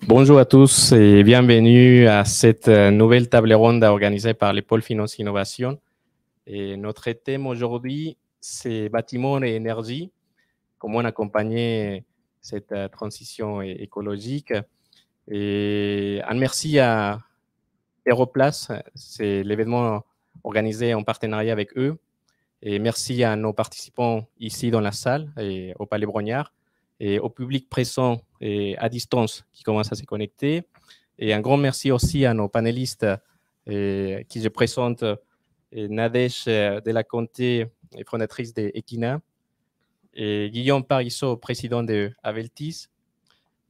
Bonjour à tous et bienvenue à cette nouvelle table ronde organisée par le Pôle Finance Innovation. Et notre thème aujourd'hui, c'est bâtiments et énergie, comment accompagner cette transition écologique. Et un merci à Aeroplace, c'est l'événement organisé en partenariat avec eux. Et merci à nos participants ici dans la salle et au Palais Brognard et au public présent et à distance qui commence à se connecter. Et un grand merci aussi à nos panélistes qui je présente, Nadège de la Conté, fondatrice d'Equina, et Guillaume Parisot, président de Aveltis,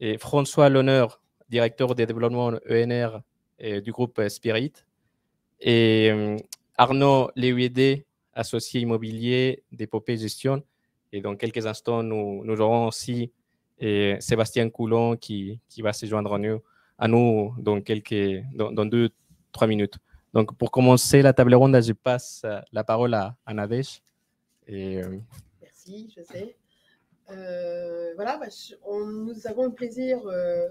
et François Lehonneur, directeur de développement ENR du groupe Spirit, et Arnaud Lehuédé, associé immobilier d'Épopée Gestion. Et dans quelques instants, nous aurons aussi Sébastien Coulon qui va se joindre à nous dans 2-3 minutes. Donc, pour commencer la table ronde, je passe la parole à Nadège. Merci, José. Voilà, nous avons le plaisir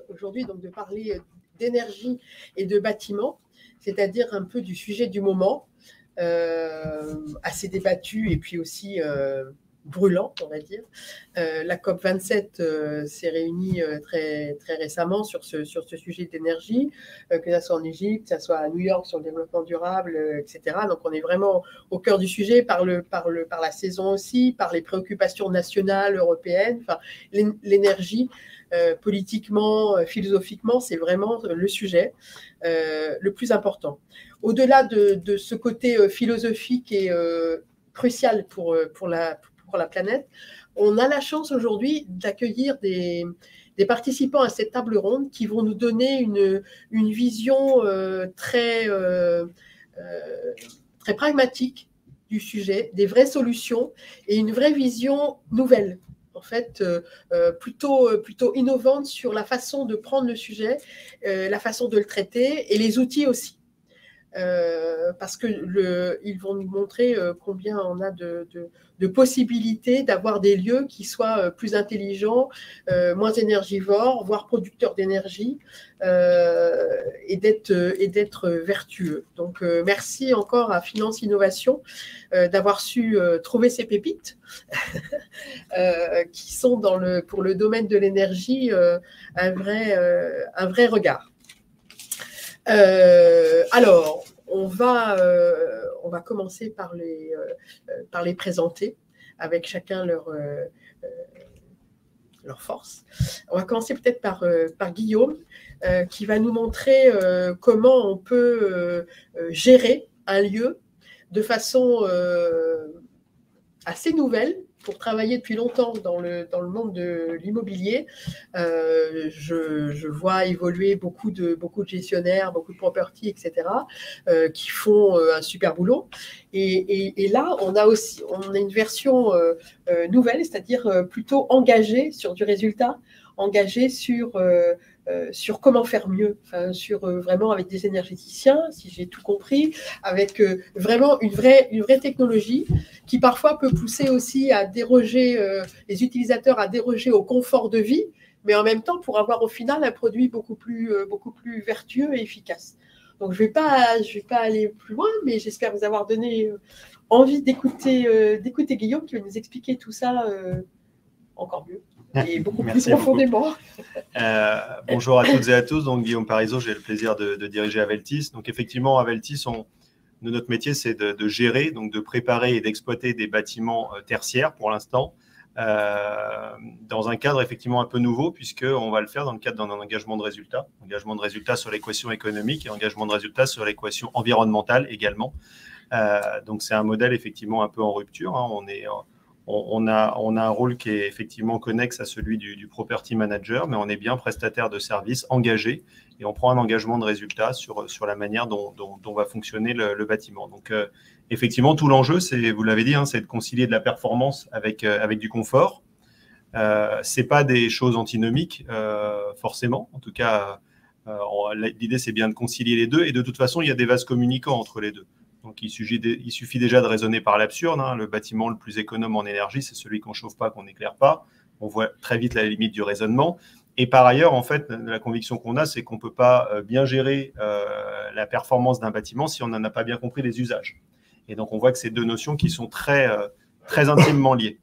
aujourd'hui de parler d'énergie et de bâtiments, c'est-à-dire un peu du sujet du moment, assez débattu et puis aussi brûlant, on va dire. La COP27 s'est réunie très récemment sur ce sujet d'énergie, que ce soit en Égypte, que ce soit à New York sur le développement durable, etc. Donc on est vraiment au cœur du sujet par la saison aussi, par les préoccupations nationales, européennes. Enfin, l'énergie, politiquement, philosophiquement, c'est vraiment le sujet le plus important. Au-delà de ce côté philosophique et crucial pour la planète, on a la chance aujourd'hui d'accueillir des participants à cette table ronde qui vont nous donner une vision très pragmatique du sujet, des vraies solutions et une vraie vision nouvelle, en fait, plutôt innovante sur la façon de prendre le sujet, la façon de le traiter et les outils aussi. Parce qu'ils vont nous montrer combien on a de possibilités d'avoir des lieux qui soient plus intelligents, moins énergivores, voire producteurs d'énergie, et d'être vertueux. Donc, merci encore à Finance Innovation d'avoir su trouver ces pépites qui sont pour le domaine de l'énergie un vrai regard. Alors, on va commencer par les présenter avec chacun leur force. On va commencer peut-être par Guillaume, qui va nous montrer comment on peut gérer un lieu de façon assez nouvelle. Pour travailler depuis longtemps dans le monde de l'immobilier, je vois évoluer beaucoup de gestionnaires, beaucoup de property, etc., qui font un super boulot. Et là, on a une version nouvelle, c'est-à-dire plutôt engagée sur du résultat, engagée sur comment faire mieux, sur vraiment avec des énergéticiens, si j'ai tout compris, avec vraiment une vraie technologie qui parfois peut pousser aussi à déroger les utilisateurs à déroger au confort de vie, mais en même temps pour avoir au final un produit beaucoup plus vertueux et efficace. Donc je vais pas aller plus loin, mais j'espère vous avoir donné envie d'écouter Guillaume qui va nous expliquer tout ça encore mieux. Et beaucoup plus profondément. Bonjour à toutes et à tous. Donc, Guillaume Parisot, j'ai le plaisir de diriger Aveltis. Donc, effectivement, Aveltis, notre métier, c'est de gérer, donc de préparer et d'exploiter des bâtiments tertiaires pour l'instant, dans un cadre effectivement un peu nouveau, puisqu'on va le faire dans le cadre d'un engagement de résultat sur l'équation économique et engagement de résultat sur l'équation environnementale également. Donc, c'est un modèle effectivement un peu en rupture. On a un rôle qui est effectivement connexe à celui du property manager, mais on est bien prestataire de services engagé et on prend un engagement de résultat sur la manière dont va fonctionner le bâtiment. Donc, effectivement, tout l'enjeu, vous l'avez dit, c'est de concilier de la performance avec du confort. Ce n'est pas des choses antinomiques, forcément. En tout cas, l'idée, c'est bien de concilier les deux. Et de toute façon, il y a des vases communicants entre les deux. Donc, il suffit déjà de raisonner par l'absurde. Le bâtiment le plus économe en énergie, c'est celui qu'on ne chauffe pas, qu'on n'éclaire pas. On voit très vite la limite du raisonnement. Et par ailleurs, en fait, la conviction qu'on a, c'est qu'on ne peut pas bien gérer la performance d'un bâtiment si on n'en a pas bien compris les usages. Et donc, on voit que c'est deux notions qui sont très intimement liées.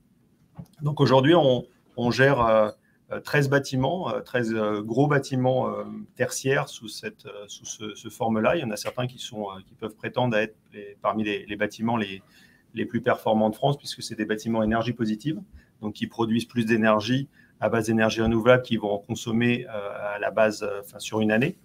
Donc, aujourd'hui, on gère 13 bâtiments, 13 gros bâtiments tertiaires sous ce forme-là. Il y en a certains qui peuvent prétendre à être parmi les bâtiments les plus performants de France, puisque c'est des bâtiments énergie positive, donc qui produisent plus d'énergie à base d'énergie renouvelable qui vont en consommer à la base sur une année.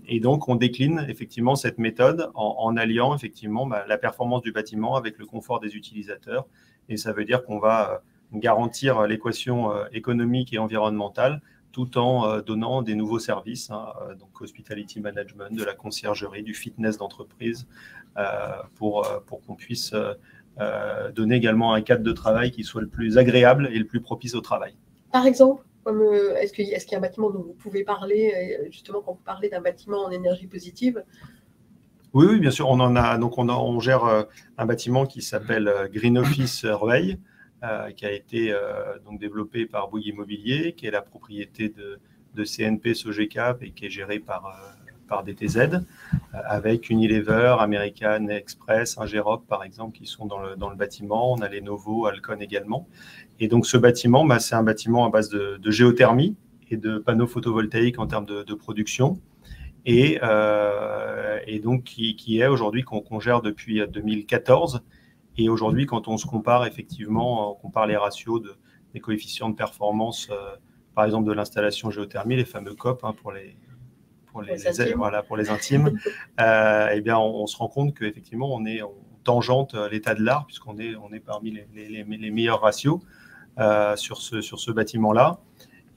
Et donc, on décline effectivement cette méthode en alliant effectivement la performance du bâtiment avec le confort des utilisateurs. Et ça veut dire qu'on va garantir l'équation économique et environnementale tout en donnant des nouveaux services, donc hospitality management, de la conciergerie, du fitness d'entreprise, pour qu'on puisse donner également un cadre de travail qui soit le plus agréable et le plus propice au travail. Par exemple, est-ce qu'il y a un bâtiment dont vous pouvez parler, justement, quand vous parlez d'un bâtiment en énergie positive? Oui, bien sûr. On gère un bâtiment qui s'appelle Green Office Rueil, qui a été donc développé par Bouygues Immobilier, qui est la propriété de CNP Sogecap et qui est géré par DTZ, avec Unilever, American Express, Ingerop par exemple, qui sont dans le bâtiment. On a Lenovo, Alcon également. Et donc ce bâtiment, c'est un bâtiment à base de géothermie et de panneaux photovoltaïques en termes de production. Et donc qui est aujourd'hui qu'on gère depuis 2014. Et aujourd'hui, quand on se compare, effectivement, on compare les ratios des coefficients de performance, par exemple, de l'installation géothermie, les fameux COP pour les intimes, eh bien, on se rend compte qu'effectivement, on tangente l'état de l'art, puisqu'on est parmi les meilleurs ratios sur ce bâtiment-là.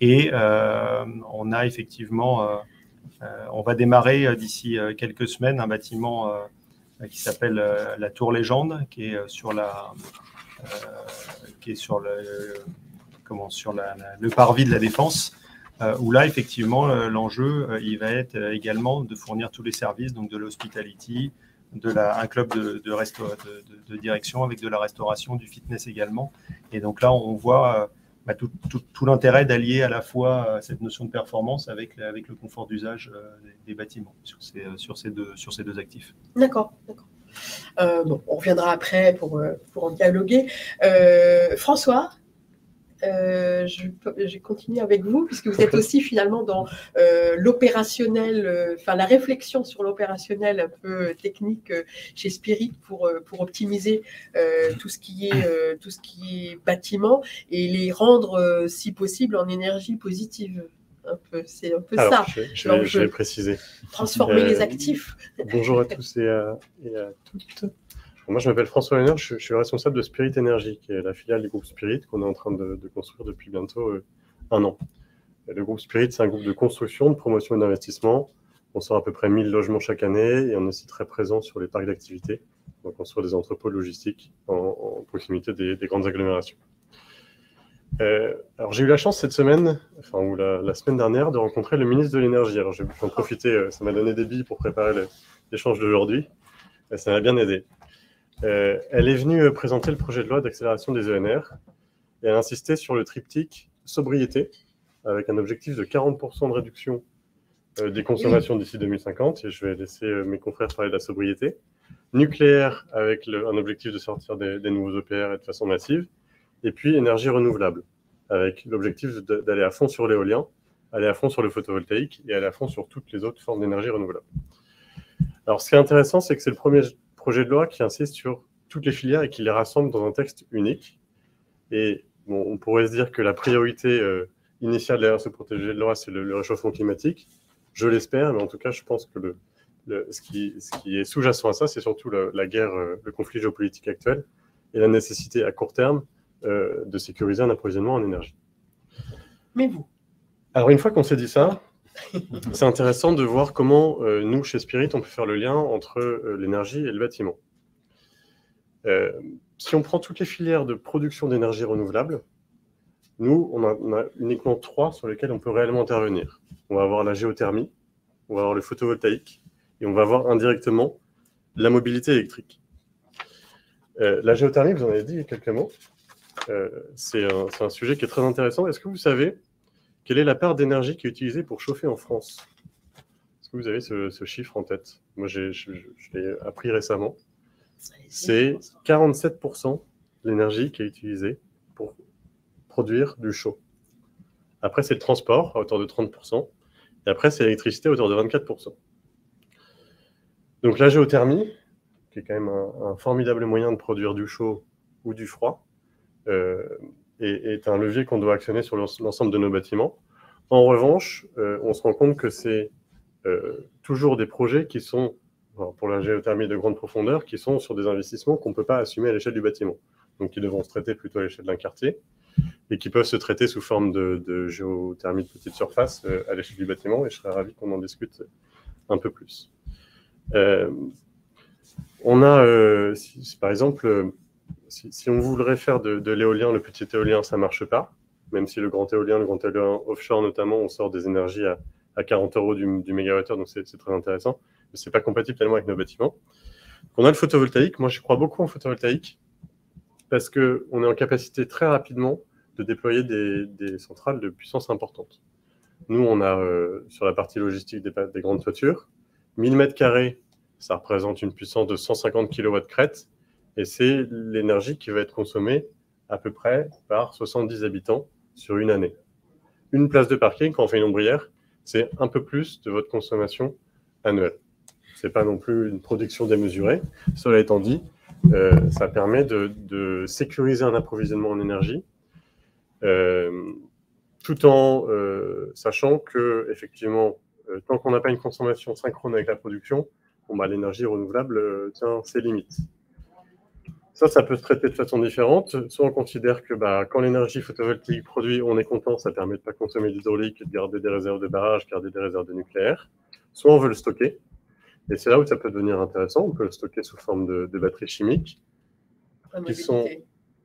Et on a effectivement, on va démarrer d'ici quelques semaines un bâtiment qui s'appelle la Tour Légende, qui est sur le parvis de la Défense, où là, effectivement, l'enjeu, il va être également de fournir tous les services, donc de l'hospitality, un club de direction avec de la restauration, du fitness également. Et donc là, on voit tout l'intérêt d'allier à la fois cette notion de performance avec le confort d'usage des bâtiments sur ces deux actifs. D'accord. Bon, on reviendra après pour en dialoguer. François, je continue avec vous, puisque vous êtes aussi finalement dans l'opérationnel, la réflexion sur l'opérationnel un peu technique chez Spirit pour optimiser tout ce qui est bâtiment et les rendre, si possible, en énergie positive. C'est un peu ça. Je vais préciser. Transformer les actifs. Bonjour à tous et à toutes. Moi, je m'appelle François Henner, je suis responsable de Spirit Energy, qui est la filiale du groupe Spirit qu'on est en train de construire depuis bientôt 1 an. Le groupe Spirit, c'est un groupe de construction, de promotion et d'investissement. On sort à peu près 1000 logements chaque année et on est aussi très présent sur les parcs d'activités. On construit des entrepôts logistiques en proximité des grandes agglomérations. Alors, j'ai eu la chance cette semaine, ou la semaine dernière, de rencontrer le ministre de l'Énergie. Alors, je vais en profiter, ça m'a donné des billes pour préparer l'échange d'aujourd'hui. Ça m'a bien aidé. Elle est venue présenter le projet de loi d'accélération des ENR et elle a insisté sur le triptyque sobriété, avec un objectif de 40% de réduction des consommations d'ici 2050, et je vais laisser mes confrères parler de la sobriété. Nucléaire, avec un objectif de sortir des nouveaux EPR et de façon massive. Et puis énergie renouvelable, avec l'objectif d'aller à fond sur l'éolien, aller à fond sur le photovoltaïque et aller à fond sur toutes les autres formes d'énergie renouvelable. Alors, ce qui est intéressant, c'est que c'est le premier projet de loi qui insiste sur toutes les filières et qui les rassemble dans un texte unique. Et bon, on pourrait se dire que la priorité initiale derrière ce projet de loi, c'est le réchauffement climatique. Je l'espère, mais en tout cas, je pense que ce qui est sous-jacent à ça, c'est surtout la guerre, le conflit géopolitique actuel et la nécessité à court terme de sécuriser un approvisionnement en énergie. Mais vous. Alors, une fois qu'on s'est dit ça, c'est intéressant de voir comment nous, chez Spirit, on peut faire le lien entre l'énergie et le bâtiment. Si on prend toutes les filières de production d'énergie renouvelable, nous, on a uniquement 3 sur lesquelles on peut réellement intervenir. On va avoir la géothermie, on va avoir le photovoltaïque, et on va avoir indirectement la mobilité électrique. La géothermie, vous en avez dit quelques mots. C'est un sujet qui est très intéressant. Est-ce que vous savez quelle est la part d'énergie qui est utilisée pour chauffer en France? Est-ce que vous avez ce chiffre en tête? Moi, je l'ai appris récemment. C'est 47% de l'énergie qui est utilisée pour produire du chaud. Après, c'est le transport à hauteur de 30%. Et après, c'est l'électricité à hauteur de 24%. Donc la géothermie, qui est quand même un formidable moyen de produire du chaud ou du froid, est un levier qu'on doit actionner sur l'ensemble de nos bâtiments. En revanche, on se rend compte que c'est toujours des projets qui sont, pour la géothermie de grande profondeur, qui sont sur des investissements qu'on ne peut pas assumer à l'échelle du bâtiment. Donc qui devront se traiter plutôt à l'échelle d'un quartier, et qui peuvent se traiter sous forme de géothermie de petite surface à l'échelle du bâtiment, et je serais ravi qu'on en discute un peu plus. On a, par exemple, si on voudrait faire de l'éolien, le petit éolien, ça ne marche pas, même si le grand éolien offshore notamment, on sort des énergies à 40 € du mégawattheure, donc c'est très intéressant, mais ce n'est pas compatible tellement avec nos bâtiments. On a le photovoltaïque, moi je crois beaucoup en photovoltaïque, parce qu'on est en capacité très rapidement de déployer des centrales de puissance importante. Nous, on a, sur la partie logistique des grandes toitures, 1000 m², ça représente une puissance de 150 kW crête, et c'est l'énergie qui va être consommée à peu près par 70 habitants sur une année. Une place de parking, quand on fait une ombrière, c'est un peu plus de votre consommation annuelle. Ce n'est pas non plus une production démesurée. Cela étant dit, ça permet de sécuriser un approvisionnement en énergie, tout en sachant que, effectivement, tant qu'on n'a pas une consommation synchrone avec la production, l'énergie renouvelable tient ses limites. Ça peut se traiter de façon différente. Soit on considère que quand l'énergie photovoltaïque produit, on est content, ça permet de ne pas consommer d'hydraulique, de garder des réserves de barrage, garder des réserves de nucléaire. Soit on veut le stocker. Et c'est là où ça peut devenir intéressant. On peut le stocker sous forme de batteries chimiques. Qui sont...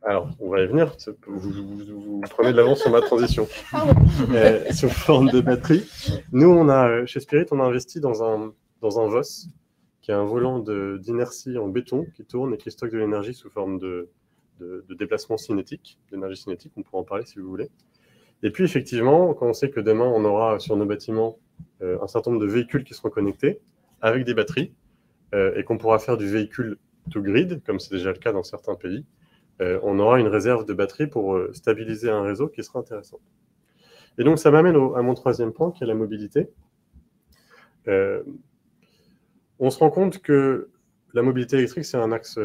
Alors, on va y venir. Vous prenez de l'avance sur ma transition. Sous forme de batterie. Nous, chez Spirit, on a investi dans un VOS, qui est un volant d'inertie en béton qui tourne et qui stocke de l'énergie sous forme de déplacement cinétique, d'énergie cinétique. On pourra en parler si vous voulez. Et puis, effectivement, quand on sait que demain, on aura sur nos bâtiments un certain nombre de véhicules qui seront connectés avec des batteries et qu'on pourra faire du véhicule to grid, comme c'est déjà le cas dans certains pays, on aura une réserve de batterie pour stabiliser un réseau qui sera intéressant. Et donc, ça m'amène à mon troisième point, qui est la mobilité. On se rend compte que la mobilité électrique, c'est un axe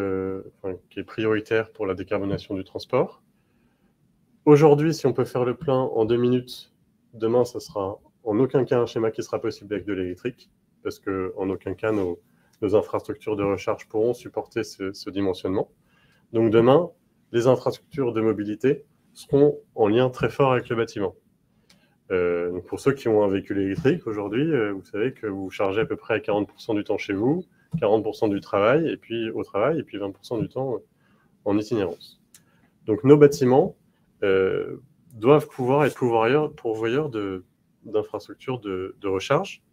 qui est prioritaire pour la décarbonation du transport. Aujourd'hui, si on peut faire le plein en 2 minutes, demain, ça sera en aucun cas un schéma qui sera possible avec de l'électrique, parce qu'en aucun cas, nos infrastructures de recharge pourront supporter ce dimensionnement. Donc demain, les infrastructures de mobilité seront en lien très fort avec le bâtiment. Donc pour ceux qui ont un véhicule électrique, aujourd'hui, vous savez que vous chargez à peu près 40% du temps chez vous, 40% du travail, et puis au travail, et puis 20% du temps en itinérance. Donc nos bâtiments doivent pouvoir être pourvoyeurs d'infrastructures de recharge.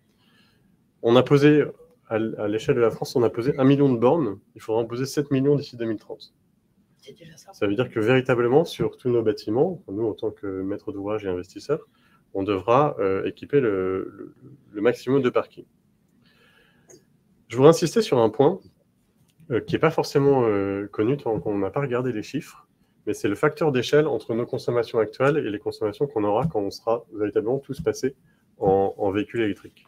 On a posé, à l'échelle de la France, on a posé 1 million de bornes. Il faudra en poser 7 millions d'ici 2030. C'est déjà ça. Ça veut dire que véritablement, sur tous nos bâtiments, nous, en tant que maître d'ouvrage et investisseurs, on devra équiper le maximum de parking. Je voudrais insister sur un point qui n'est pas forcément connu tant qu'on n'a pas regardé les chiffres, mais c'est le facteur d'échelle entre nos consommations actuelles et les consommations qu'on aura quand on sera véritablement tous passés en véhicule électrique.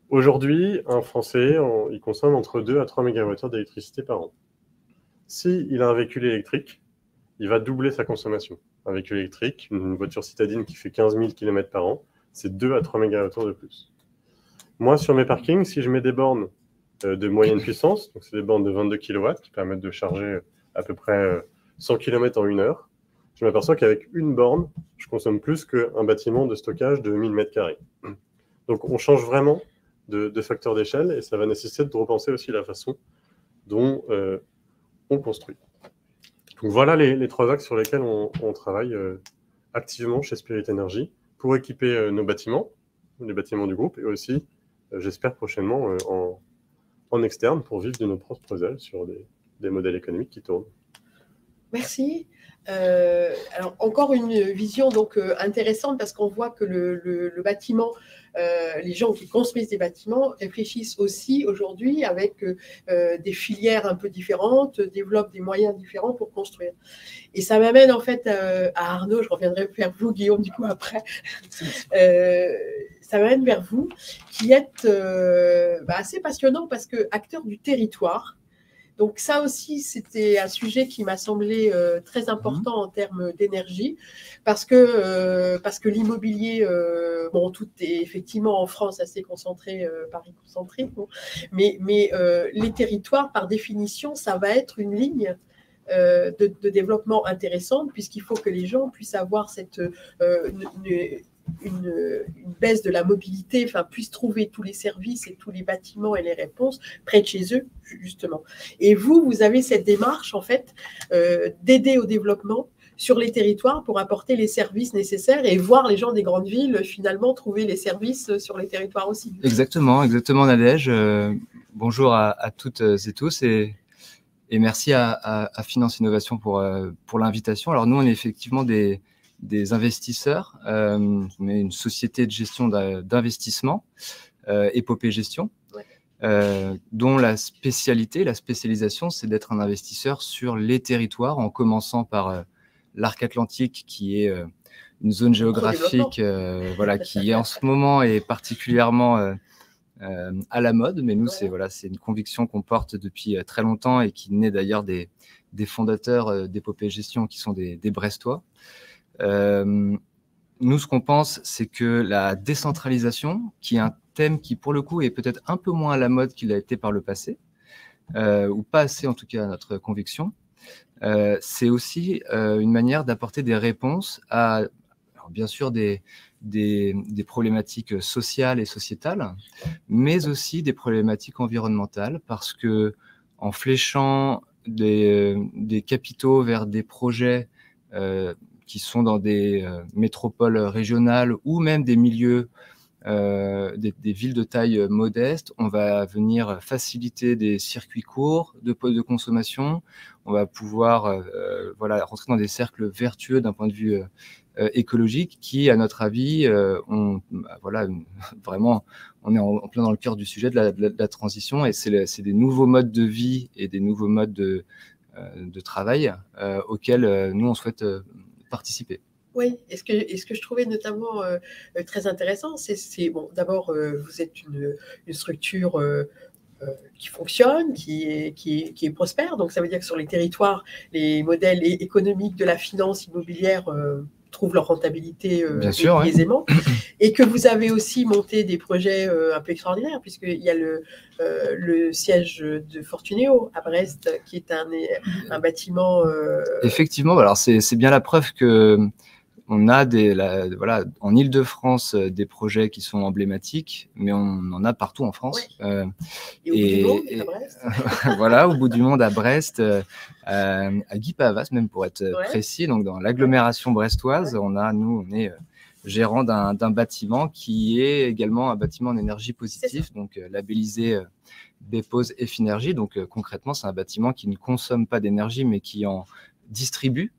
Aujourd'hui, un Français, il consomme entre 2 à 3 MWh d'électricité par an. S'il a un véhicule électrique, il va doubler sa consommation. Un véhicule électrique, une voiture citadine qui fait 15 000 km par an, c'est 2 à 3 MWh de plus. Moi, sur mes parkings, si je mets des bornes de moyenne puissance, donc c'est des bornes de 22 kW qui permettent de charger à peu près 100 km en 1 heure, je m'aperçois qu'avec une borne, je consomme plus qu'un bâtiment de stockage de 1000 m². Donc on change vraiment de facteur d'échelle et ça va nécessiter de repenser aussi la façon dont on construit. Donc voilà les 3 axes sur lesquels on travaille activement chez Spirit Energy pour équiper nos bâtiments, les bâtiments du groupe, et aussi, j'espère prochainement, en externe pour vivre de nos propres ailes sur des modèles économiques qui tournent. Merci. Alors, encore une vision donc, intéressante parce qu'on voit que le bâtiment, les gens qui construisent des bâtiments réfléchissent aussi aujourd'hui avec des filières un peu différentes, développent des moyens différents pour construire. Et ça m'amène en fait à Arnaud, je reviendrai vers vous, Guillaume, du coup après. Ça m'amène vers vous, qui êtes assez passionnant parce que acteur du territoire. Donc ça aussi, c'était un sujet qui m'a semblé très important en termes d'énergie, parce que l'immobilier, bon, tout est effectivement en France assez concentré, Paris concentré, bon, mais les territoires, par définition, ça va être une ligne de développement intéressante, puisqu'il faut que les gens puissent avoir cette une baisse de la mobilité, enfin, puissent trouver tous les services et tous les bâtiments et les réponses près de chez eux, justement. Et vous avez cette démarche, en fait, d'aider au développement sur les territoires pour apporter les services nécessaires et voir les gens des grandes villes, finalement, trouver les services sur les territoires aussi. Exactement, Nadège. Bonjour à toutes et tous et merci à Finance Innovation pour l'invitation. Alors nous, on est effectivement des investisseurs, mais une société de gestion d'investissement, Épopée Gestion, dont la spécialisation, c'est d'être un investisseur sur les territoires, en commençant par l'arc atlantique, qui est une zone géographique qui en ce moment est particulièrement à la mode, mais nous, c'est une conviction qu'on porte depuis très longtemps et qui naît d'ailleurs des fondateurs d'Épopée Gestion qui sont des Brestois. Nous, ce qu'on pense, c'est que la décentralisation, qui est un thème qui, pour le coup, est peut-être un peu moins à la mode qu'il a été par le passé, ou pas assez, en tout cas, à notre conviction, c'est aussi une manière d'apporter des réponses à, alors, bien sûr, des problématiques sociales et sociétales, mais aussi des problématiques environnementales, parce que en fléchant des capitaux vers des projets qui sont dans des métropoles régionales ou même des milieux, des villes de taille modeste, on va venir faciliter des circuits courts de consommation, on va pouvoir rentrer dans des cercles vertueux d'un point de vue écologique qui, à notre avis, vraiment, on est en plein dans le cœur du sujet de la transition, et c'est des nouveaux modes de vie et des nouveaux modes de travail auxquels nous, on souhaite participer. Oui, et ce que je trouvais notamment très intéressant, c'est bon, d'abord, vous êtes une structure qui fonctionne, qui est prospère, donc ça veut dire que sur les territoires, les modèles économiques de la finance immobilière trouvent leur rentabilité aisément, et que vous avez aussi monté des projets un peu extraordinaires, puisqu'il y a le siège de Fortuneo à Brest, qui est un bâtiment… Effectivement, alors c'est bien la preuve que on a en Île-de-France des projets qui sont emblématiques, mais on en a partout en France. Et au bout du monde, à Brest. Voilà, au bout du monde, à Brest, à Guy-Pavas même, pour être précis. Donc dans l'agglomération brestoise, on est gérant d'un bâtiment qui est également un bâtiment en énergie positive, donc labellisé BPOS Effinergie. Donc concrètement, c'est un bâtiment qui ne consomme pas d'énergie, mais qui en distribue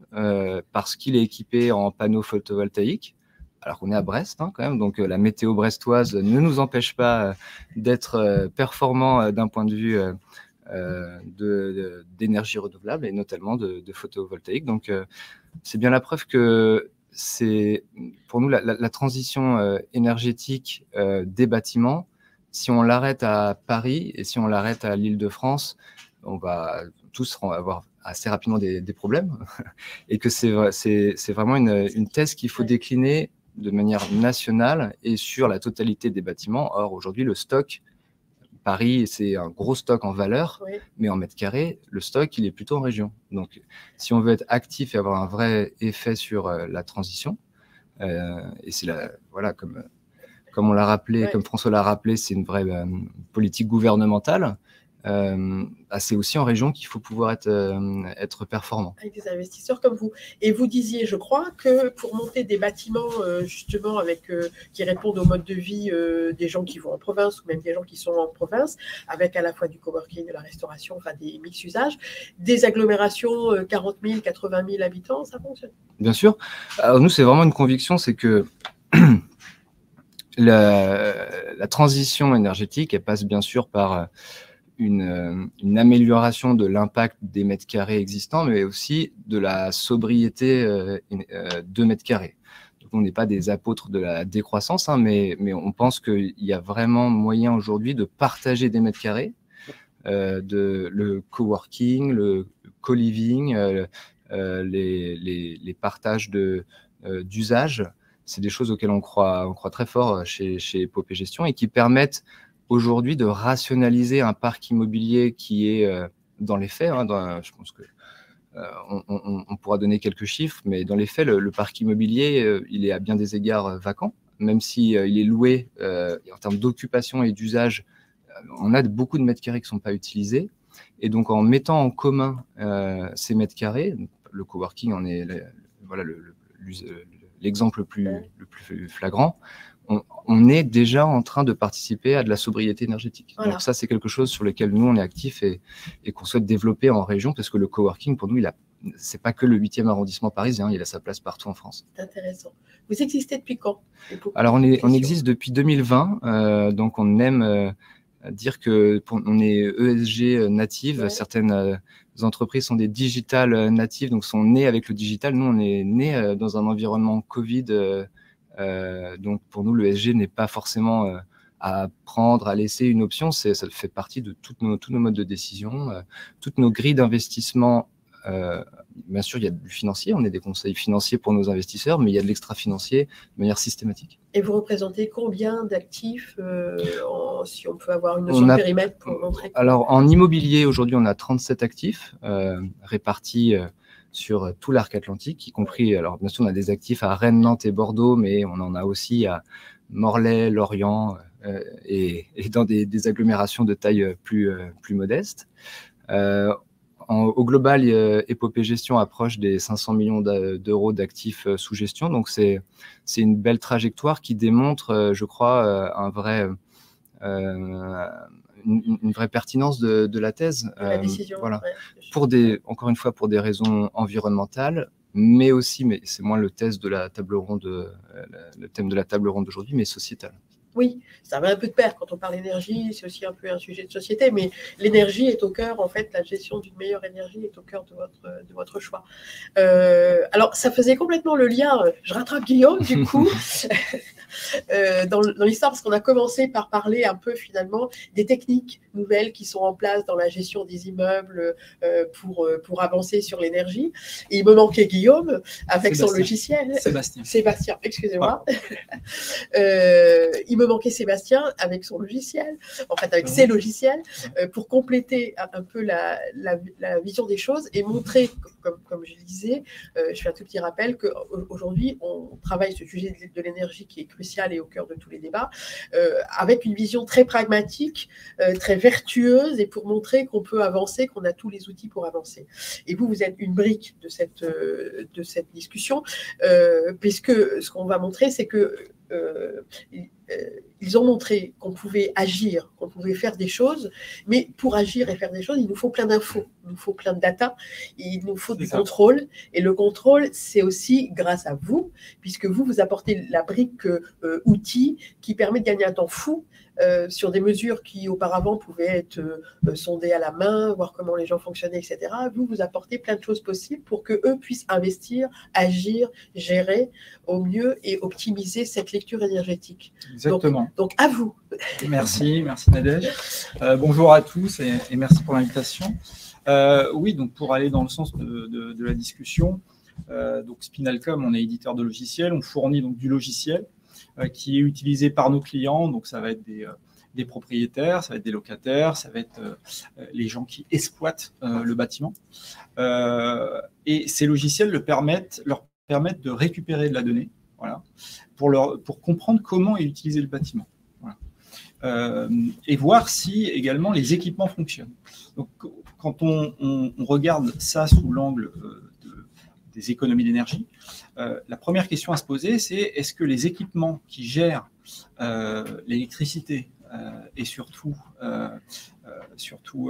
parce qu'il est équipé en panneaux photovoltaïques, alors qu'on est à Brest quand même, donc la météo brestoise ne nous empêche pas d'être performants d'un point de vue d'énergie renouvelable et notamment de photovoltaïque. Donc c'est bien la preuve que c'est pour nous la transition énergétique des bâtiments. Si on l'arrête à Paris et si on l'arrête à l'Île-de-France, on va tous avoir assez rapidement des problèmes, et que c'est vraiment une thèse qu'il faut décliner de manière nationale et sur la totalité des bâtiments. Or, aujourd'hui, le stock, Paris, c'est un gros stock en valeur, mais en mètres carrés, le stock, il est plutôt en région. Donc, si on veut être actif et avoir un vrai effet sur la transition, et c'est comme on l'a rappelé, comme François l'a rappelé, c'est une vraie politique gouvernementale. c'est aussi en région qu'il faut pouvoir être performant. Avec des investisseurs comme vous. Et vous disiez, je crois, que pour monter des bâtiments justement qui répondent au mode de vie des gens qui vont en province ou même des gens qui sont en province, avec à la fois du coworking, de la restauration, enfin des mix usages, des agglomérations 40 000, 80 000 habitants, ça fonctionne? Bien sûr. Alors nous, c'est vraiment une conviction, c'est que la transition énergétique, elle passe bien sûr par une amélioration de l'impact des mètres carrés existants, mais aussi de la sobriété de mètres carrés. Donc, on n'est pas des apôtres de la décroissance, hein, mais on pense qu'il y a vraiment moyen aujourd'hui de partager des mètres carrés, le coworking, le co-living, les partages d'usage. C'est des choses auxquelles on croit très fort chez Epopé Gestion et qui permettent aujourd'hui de rationaliser un parc immobilier qui est dans les faits, hein, je pense que on pourra donner quelques chiffres, mais dans les faits, le parc immobilier, il est à bien des égards vacant, même si il est loué en termes d'occupation et d'usage. On a beaucoup de mètres carrés qui ne sont pas utilisés. Et donc, en mettant en commun ces mètres carrés, le coworking en est l'exemple le plus flagrant, on est déjà en train de participer à de la sobriété énergétique. Voilà. Donc ça, c'est quelque chose sur lequel nous, on est actifs et qu'on souhaite développer en région, parce que le coworking, pour nous, c'est pas que le 8e arrondissement parisien, il a sa place partout en France. C'est intéressant. Vous existez depuis quand? Alors, on existe depuis 2020, donc on aime dire qu'on est ESG native. Ouais. Certaines entreprises sont des digital natives, donc sont nées avec le digital. Nous, on est nés dans un environnement Covid. Donc, pour nous, l'ESG n'est pas forcément à prendre, à laisser une option. Ça fait partie de tous nos modes de décision, toutes nos grilles d'investissement. Bien sûr, il y a du financier, on est des conseils financiers pour nos investisseurs, mais il y a de l'extra-financier de manière systématique. Et vous représentez combien d'actifs, si on peut avoir une notion de périmètre pour montrer? Alors, en immobilier, aujourd'hui, on a 37 actifs répartis sur tout l'arc atlantique, y compris, alors bien sûr, on a des actifs à Rennes, Nantes et Bordeaux, mais on en a aussi à Morlaix, Lorient et dans des agglomérations de taille plus modeste. Au global, Epopé Gestion approche des 500 millions d'euros d'actifs sous gestion. Donc, c'est une belle trajectoire qui démontre, je crois, une vraie pertinence de la thèse. La décision, voilà. Ouais. Encore une fois, pour des raisons environnementales, mais aussi, mais c'est moins le thème de la table ronde d'aujourd'hui, mais sociétal. Oui, ça va un peu de pair. Quand on parle d'énergie, c'est aussi un peu un sujet de société, mais l'énergie est au cœur, en fait, la gestion d'une meilleure énergie est au cœur de votre choix. Alors, ça faisait complètement le lien, je rattrape Guillaume, du coup, dans l'histoire, parce qu'on a commencé par parler un peu, finalement, des techniques nouvelles qui sont en place dans la gestion des immeubles pour avancer sur l'énergie. Et il me manquait Guillaume, avec son logiciel. Sébastien, excusez-moi. Il me manquait Sébastien avec son logiciel, en fait avec ses logiciels, pour compléter un peu la vision des choses et montrer, comme je le disais, je fais un tout petit rappel qu'aujourd'hui on travaille ce sujet de l'énergie qui est crucial et au cœur de tous les débats, avec une vision très pragmatique, très vertueuse, et pour montrer qu'on peut avancer, qu'on a tous les outils pour avancer. Et vous êtes une brique de cette discussion, puisque ce qu'on va montrer, c'est que ils ont montré qu'on pouvait agir, qu'on pouvait faire des choses, mais pour agir et faire des choses, il nous faut plein d'infos, il nous faut plein de data, il nous faut du contrôle, et le contrôle, c'est aussi grâce à vous, puisque vous apportez la brique outil qui permet de gagner un temps fou sur des mesures qui auparavant pouvaient être sondées à la main, voir comment les gens fonctionnaient, etc. Vous apportez plein de choses possibles pour qu'eux puissent investir, agir, gérer au mieux et optimiser cette lecture énergétique. Exactement. Donc à vous. Merci Nadège. Bonjour à tous et merci pour l'invitation. Oui, donc pour aller dans le sens de la discussion, donc Spinalcom, on est éditeur de logiciels, on fournit donc du logiciel qui est utilisé par nos clients, donc ça va être des propriétaires, ça va être des locataires, ça va être les gens qui exploitent le bâtiment. Et ces logiciels leur permettent de récupérer de la donnée, voilà, pour comprendre comment est utilisé le bâtiment. Voilà. et voir si également les équipements fonctionnent. Donc, quand on regarde ça sous l'angle des économies d'énergie, la première question à se poser, c'est est-ce que les équipements qui gèrent l'électricité et surtout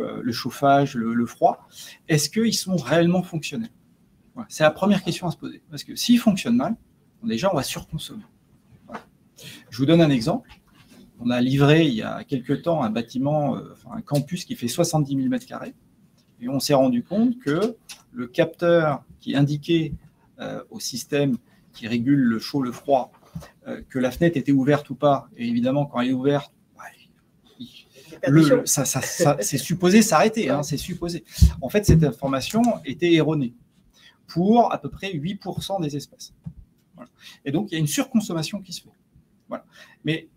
le chauffage, le froid, est-ce qu'ils sont réellement fonctionnels? Voilà. C'est la première question à se poser. Parce que s'ils fonctionnent mal, déjà, on va surconsommer. Voilà. Je vous donne un exemple. On a livré il y a quelques temps un bâtiment, un campus qui fait 70 000 m², et on s'est rendu compte que le capteur qui indiquait au système qui régule le chaud, le froid, que la fenêtre était ouverte ou pas, et évidemment, quand elle est ouverte, c'est supposé s'arrêter, hein, c'est supposé. En fait, cette information était erronée pour à peu près 8% des espaces. Voilà. Et donc, il y a une surconsommation qui se fait. Voilà. Mais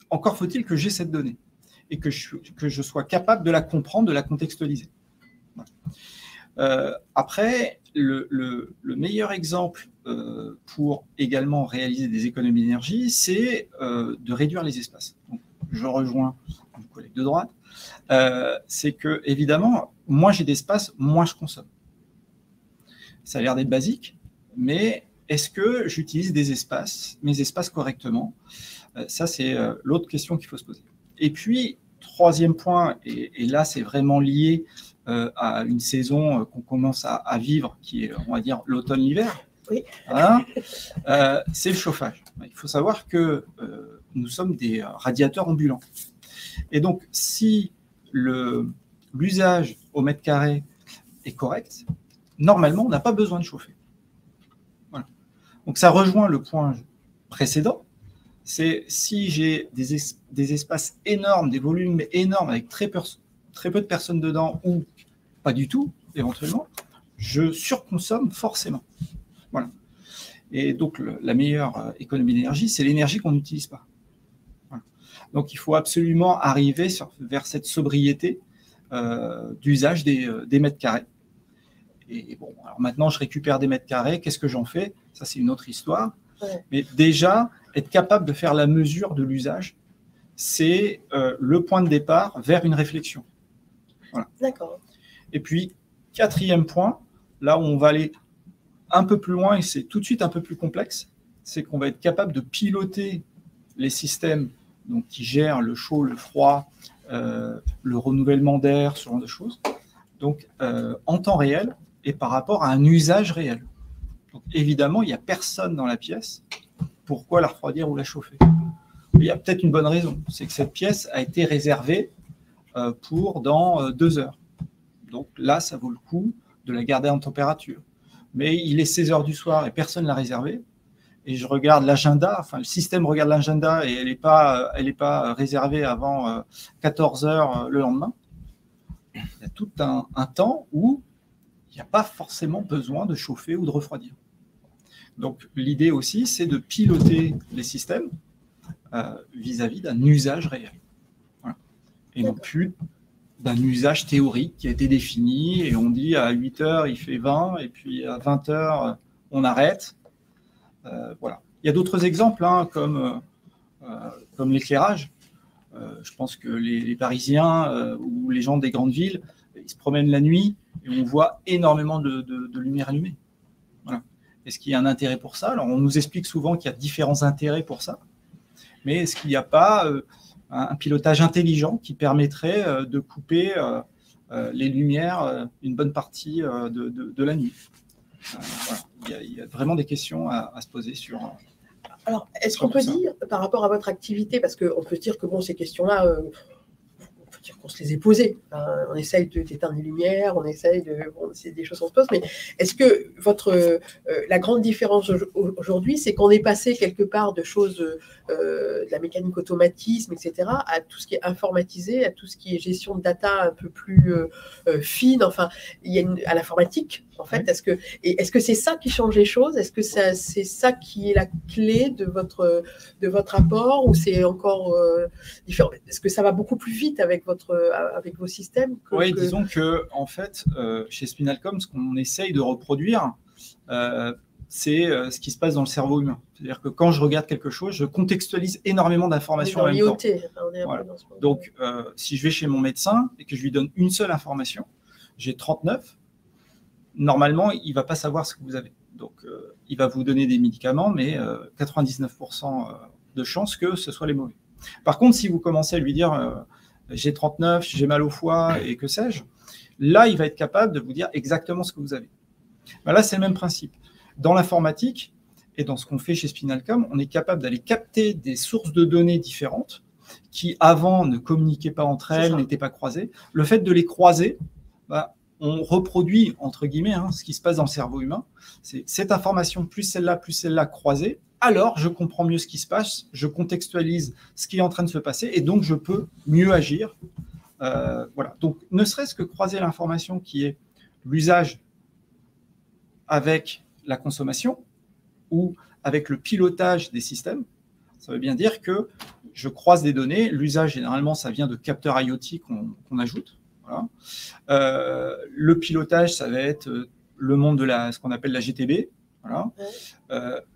encore faut-il que j'ai cette donnée et que je sois capable de la comprendre, de la contextualiser. Voilà. Après, le meilleur exemple pour également réaliser des économies d'énergie, c'est de réduire les espaces. Donc, je rejoins mon collègue de droite, c'est que, évidemment, moins j'ai d'espace, moins je consomme. Ça a l'air d'être basique, mais est-ce que j'utilise mes espaces correctement? Ça, c'est l'autre question qu'il faut se poser. Et puis, troisième point, et là, c'est vraiment lié à une saison qu'on commence à vivre, qui est, on va dire, l'automne-hiver. Oui. Voilà. C'est le chauffage. Il faut savoir que nous sommes des radiateurs ambulants. Et donc, si l'usage au mètre carré est correct, normalement, on n'a pas besoin de chauffer. Voilà. Donc, ça rejoint le point précédent. C'est si j'ai des espaces énormes, des volumes énormes avec très peu de personnes dedans ou pas du tout, éventuellement, je surconsomme forcément. Voilà. Et donc, la meilleure économie d'énergie, c'est l'énergie qu'on n'utilise pas. Voilà. Donc, il faut absolument arriver vers cette sobriété d'usage des mètres carrés. Et bon, alors maintenant, je récupère des mètres carrés. Qu'est-ce que j'en fais? Ça, c'est une autre histoire. Ouais. Mais déjà, être capable de faire la mesure de l'usage, c'est le point de départ vers une réflexion. Voilà. D'accord. Et puis, quatrième point, là où on va aller un peu plus loin, et c'est tout de suite un peu plus complexe, c'est qu'on va être capable de piloter les systèmes donc, qui gèrent le chaud, le froid, le renouvellement d'air, ce genre de choses, donc en temps réel et par rapport à un usage réel. Donc, évidemment, il n'y a personne dans la pièce. Pourquoi la refroidir ou la chauffer? Il y a peut-être une bonne raison, c'est que cette pièce a été réservée pour dans 2 heures. Donc là, ça vaut le coup de la garder en température. Mais il est 16 heures du soir et personne ne l'a réservée. Et je regarde l'agenda, enfin le système regarde l'agenda et elle n'est pas réservée avant 14 heures le lendemain. Il y a tout un temps où il n'y a pas forcément besoin de chauffer ou de refroidir. Donc l'idée aussi, c'est de piloter les systèmes vis-à-vis d'un usage réel. Voilà. Et non plus d'un usage théorique qui a été défini et on dit à 8 heures il fait 20 et puis à 20 heures on arrête. Voilà. Il y a d'autres exemples hein, comme l'éclairage. Je pense que les Parisiens ou les gens des grandes villes, ils se promènent la nuit et on voit énormément de lumière allumée. Voilà. Est-ce qu'il y a un intérêt pour ça? Alors on nous explique souvent qu'il y a différents intérêts pour ça, mais est-ce qu'il n'y a pas un pilotage intelligent qui permettrait de couper les lumières une bonne partie de la nuit? Voilà. Il y a vraiment des questions à se poser sur. Alors, est-ce qu'on peut dire, par rapport à votre activité, parce qu'on peut dire que bon, ces questions-là, on peut dire qu'on se les est posées. Enfin, on essaye d'éteindre les lumières, on essaye de. Bon, c'est des choses qu'on se pose, mais est-ce que la grande différence aujourd'hui, c'est qu'on est passé quelque part de choses, de la mécanique automatisme, etc., à tout ce qui est informatisé, à tout ce qui est gestion de data un peu plus fine, enfin, il y a à l'informatique, en fait. Oui. Est-ce que c'est ça qui change les choses? Est-ce que c'est ça qui est la clé de votre apport, ou c'est encore différent? Est-ce que ça va beaucoup plus vite avec vos systèmes disons que en fait, chez Spinalcom, ce qu'on essaye de reproduire, c'est ce qui se passe dans le cerveau humain. C'est-à-dire que quand je regarde quelque chose, je contextualise énormément d'informations en même temps. Voilà. Donc, si je vais chez mon médecin et que je lui donne une seule information, j'ai 39, normalement, il ne va pas savoir ce que vous avez. Donc, il va vous donner des médicaments, mais 99% de chances que ce soit les mauvais. Par contre, si vous commencez à lui dire j'ai 39, j'ai mal au foie et que sais-je, là, il va être capable de vous dire exactement ce que vous avez. Ben là, c'est le même principe. Dans l'informatique et dans ce qu'on fait chez Spinalcom, on est capable d'aller capter des sources de données différentes qui, avant, ne communiquaient pas entre elles, n'étaient pas croisées. Le fait de les croiser, bah, on reproduit, entre guillemets, ce qui se passe dans le cerveau humain. C'est cette information, plus celle-là croisée, alors je comprends mieux ce qui se passe, je contextualise ce qui est en train de se passer et donc je peux mieux agir. Voilà. Donc, ne serait-ce que croiser l'information qui est l'usage avec la consommation ou avec le pilotage des systèmes, ça veut bien dire que je croise des données. L'usage, généralement, ça vient de capteurs IoT qu'on ajoute. Voilà. Le pilotage, ça va être le monde de ce qu'on appelle la GTB. Voilà.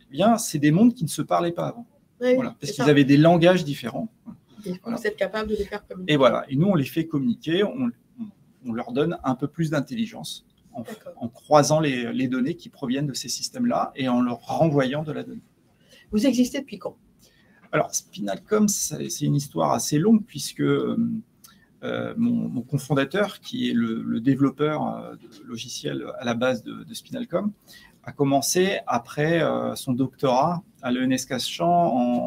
Bien, c'est des mondes qui ne se parlaient pas avant. Oui, voilà, parce qu'ils avaient des langages différents. Voilà. Vous êtes capable de les faire communiquer. Et voilà. Et nous, on les fait communiquer, on leur donne un peu plus d'intelligence en croisant les données qui proviennent de ces systèmes-là et en leur renvoyant de la donnée. Vous existez depuis quand? Alors, Spinalcom, c'est une histoire assez longue puisque mon cofondateur, qui est le développeur de logiciel à la base de Spinalcom, a commencé après son doctorat à l'ENS Caschan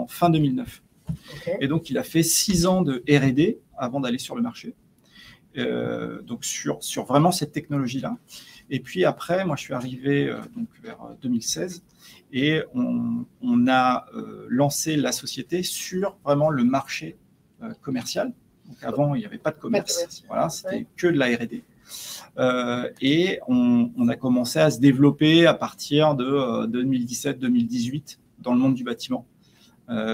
en fin 2009. Okay. Et donc, il a fait 6 ans de R&D avant d'aller sur le marché. Donc sur vraiment cette technologie-là. Et puis après, moi, je suis arrivé donc vers 2016 et on a lancé la société sur vraiment le marché commercial. Donc avant, il n'y avait pas de commerce. Voilà, c'était que de la R&D. Et on a commencé à se développer à partir de 2017-2018 dans le monde du bâtiment.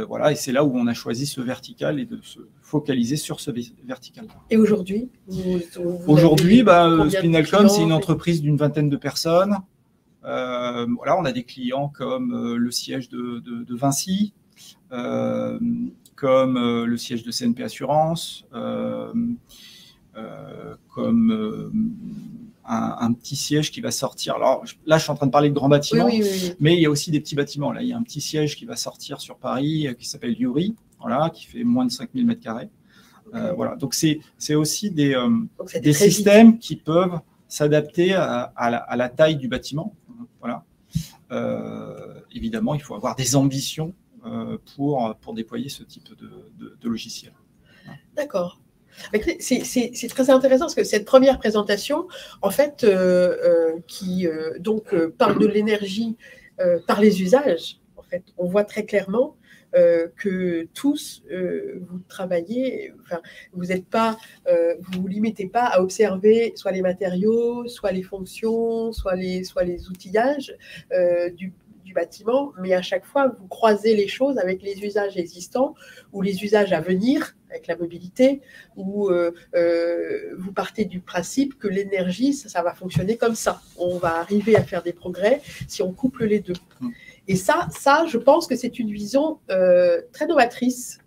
Voilà, et c'est là où on a choisi ce vertical et de se focaliser sur ce vertical. Et aujourd'hui Aujourd'hui, Spinalcom, c'est une entreprise d'une vingtaine de personnes. Voilà, on a des clients comme le siège de Vinci, comme le siège de CNP Assurance, comme un petit siège qui va sortir. Alors là, je suis en train de parler de grands bâtiments, mais il y a aussi des petits bâtiments. Là, il y a un petit siège qui va sortir sur Paris qui s'appelle Yuri, voilà, qui fait moins de 5000 m². Voilà. Donc, c'est aussi des systèmes qui peuvent s'adapter à la taille du bâtiment. Voilà. Évidemment, il faut avoir des ambitions pour déployer ce type de logiciel. D'accord. C'est très intéressant parce que cette première présentation, en fait, qui parle de l'énergie par les usages, en fait, on voit très clairement que tous, vous travaillez, enfin, vous n'êtes pas, vous vous limitez pas à observer soit les matériaux, soit les fonctions, soit les outillages du bâtiment, mais à chaque fois, vous croisez les choses avec les usages existants ou les usages à venir, avec la mobilité, où vous partez du principe que l'énergie, ça va fonctionner comme ça. On va arriver à faire des progrès si on couple les deux. Et ça, je pense que c'est une vision très novatrice,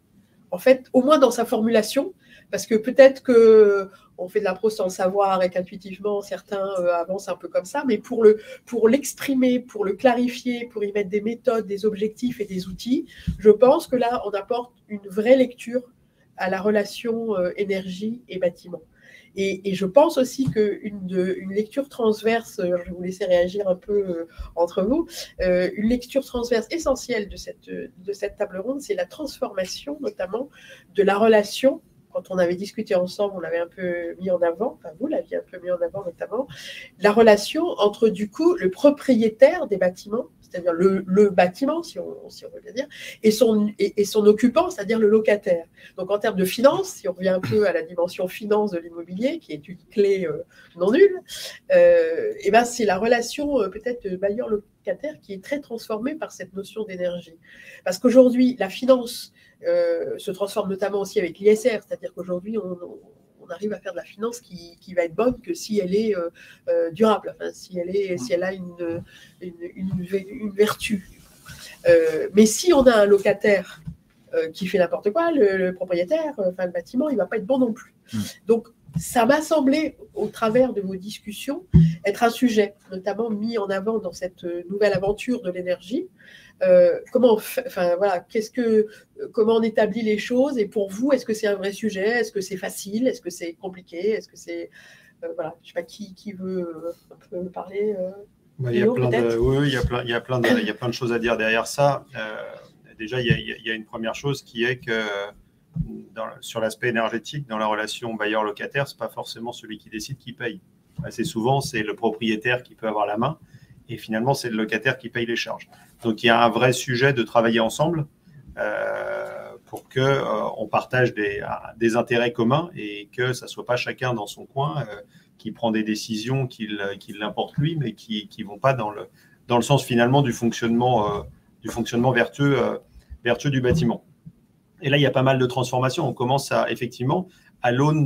en fait, au moins dans sa formulation, parce que peut-être qu'on fait de la prose sans le savoir et qu'intuitivement, certains avancent un peu comme ça, mais pour l'exprimer, pour le clarifier, pour y mettre des méthodes, des objectifs et des outils, je pense que là, on apporte une vraie lecture à la relation énergie et bâtiment. Et je pense aussi qu'une lecture transverse, je vais vous laisser réagir un peu entre vous, une lecture transverse essentielle de cette table ronde, c'est la transformation notamment de la relation. Quand on avait discuté ensemble, on l'avait un peu mis en avant, enfin vous l'aviez un peu mis en avant notamment, la relation entre du coup le propriétaire des bâtiments, c'est-à-dire le bâtiment, si on veut bien dire, et son occupant, c'est-à-dire le locataire. Donc en termes de finance, si on revient un peu à la dimension finance de l'immobilier, qui est une clé non nulle, et ben c'est la relation peut-être bailleur-locataire qui est très transformée par cette notion d'énergie. Parce qu'aujourd'hui, la finance se transforme notamment aussi avec l'ISR, c'est-à-dire qu'aujourd'hui, on on arrive à faire de la finance qui va être bonne que si elle est durable, enfin, si elle a une vertu. Mais si on a un locataire qui fait n'importe quoi, le propriétaire, enfin le bâtiment, il ne va pas être bon non plus. Donc, ça m'a semblé, au travers de vos discussions, être un sujet, notamment mis en avant dans cette nouvelle aventure de l'énergie. Comment on établit les choses, et pour vous, est-ce que c'est un vrai sujet? Est-ce que c'est facile? Est-ce que c'est compliqué? Est-ce que c'est... voilà, je ne sais pas qui veut un peu me parler. Il y a plein de choses à dire derrière ça. Déjà, il y a une première chose qui est que sur l'aspect énergétique, dans la relation bailleur-locataire, ce n'est pas forcément celui qui décide qui paye. Assez souvent, c'est le propriétaire qui peut avoir la main, et finalement, c'est le locataire qui paye les charges. Donc, il y a un vrai sujet de travailler ensemble pour qu'on partage des intérêts communs et que ça ne soit pas chacun dans son coin qui prend des décisions qui l'importent lui, mais qui ne vont pas dans le sens finalement du fonctionnement vertueux du bâtiment. Et là, il y a pas mal de transformations. On commence effectivement, à l'aune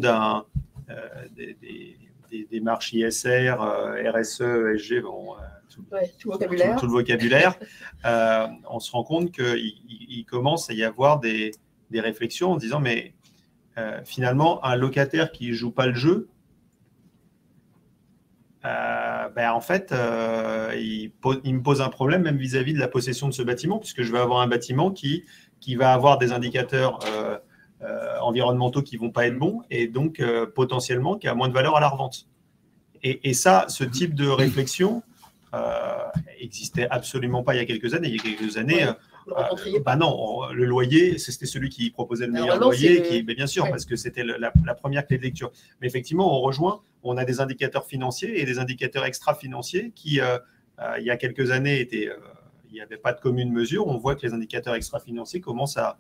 des démarches ISR, RSE, ESG, tout le vocabulaire, on se rend compte qu'il commence à y avoir des réflexions en disant, mais finalement, un locataire qui ne joue pas le jeu, en fait, il me pose un problème même vis-à-vis de la possession de ce bâtiment, puisque je vais avoir un bâtiment qui va avoir des indicateurs environnementaux qui ne vont pas être bons, et donc potentiellement qui a moins de valeur à la revente. Et ça, ce type de réflexion existait absolument pas il y a quelques années. Il y a quelques années, le loyer, c'était celui qui proposait le meilleur loyer, bien sûr, parce que c'était la première clé de lecture. Mais effectivement, on a des indicateurs financiers et des indicateurs extra-financiers qui, il y a quelques années, il n'y avait pas de commune mesure. On voit que les indicateurs extra-financiers commencent à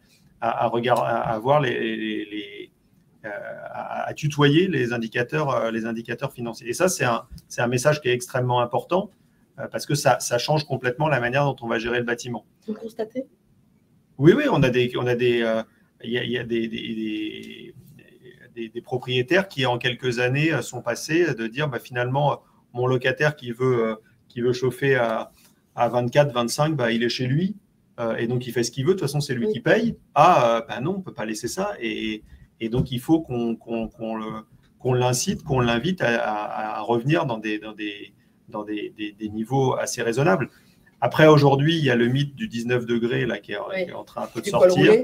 tutoyer les indicateurs financiers. Et ça, c'est un message qui est extrêmement important parce que ça change complètement la manière dont on va gérer le bâtiment. Vous constatez? Oui, il y a des propriétaires qui, en quelques années, sont passés de dire finalement, mon locataire qui veut chauffer à 24, 25, il est chez lui. Et donc, il fait ce qu'il veut. De toute façon, c'est lui qui paye. Non, on ne peut pas laisser ça. Et donc, il faut qu'on l'incite, qu'on l'invite à revenir dans des niveaux assez raisonnables. Après, aujourd'hui, il y a le mythe du 19 degrés là, qui est en train un peu de sortir.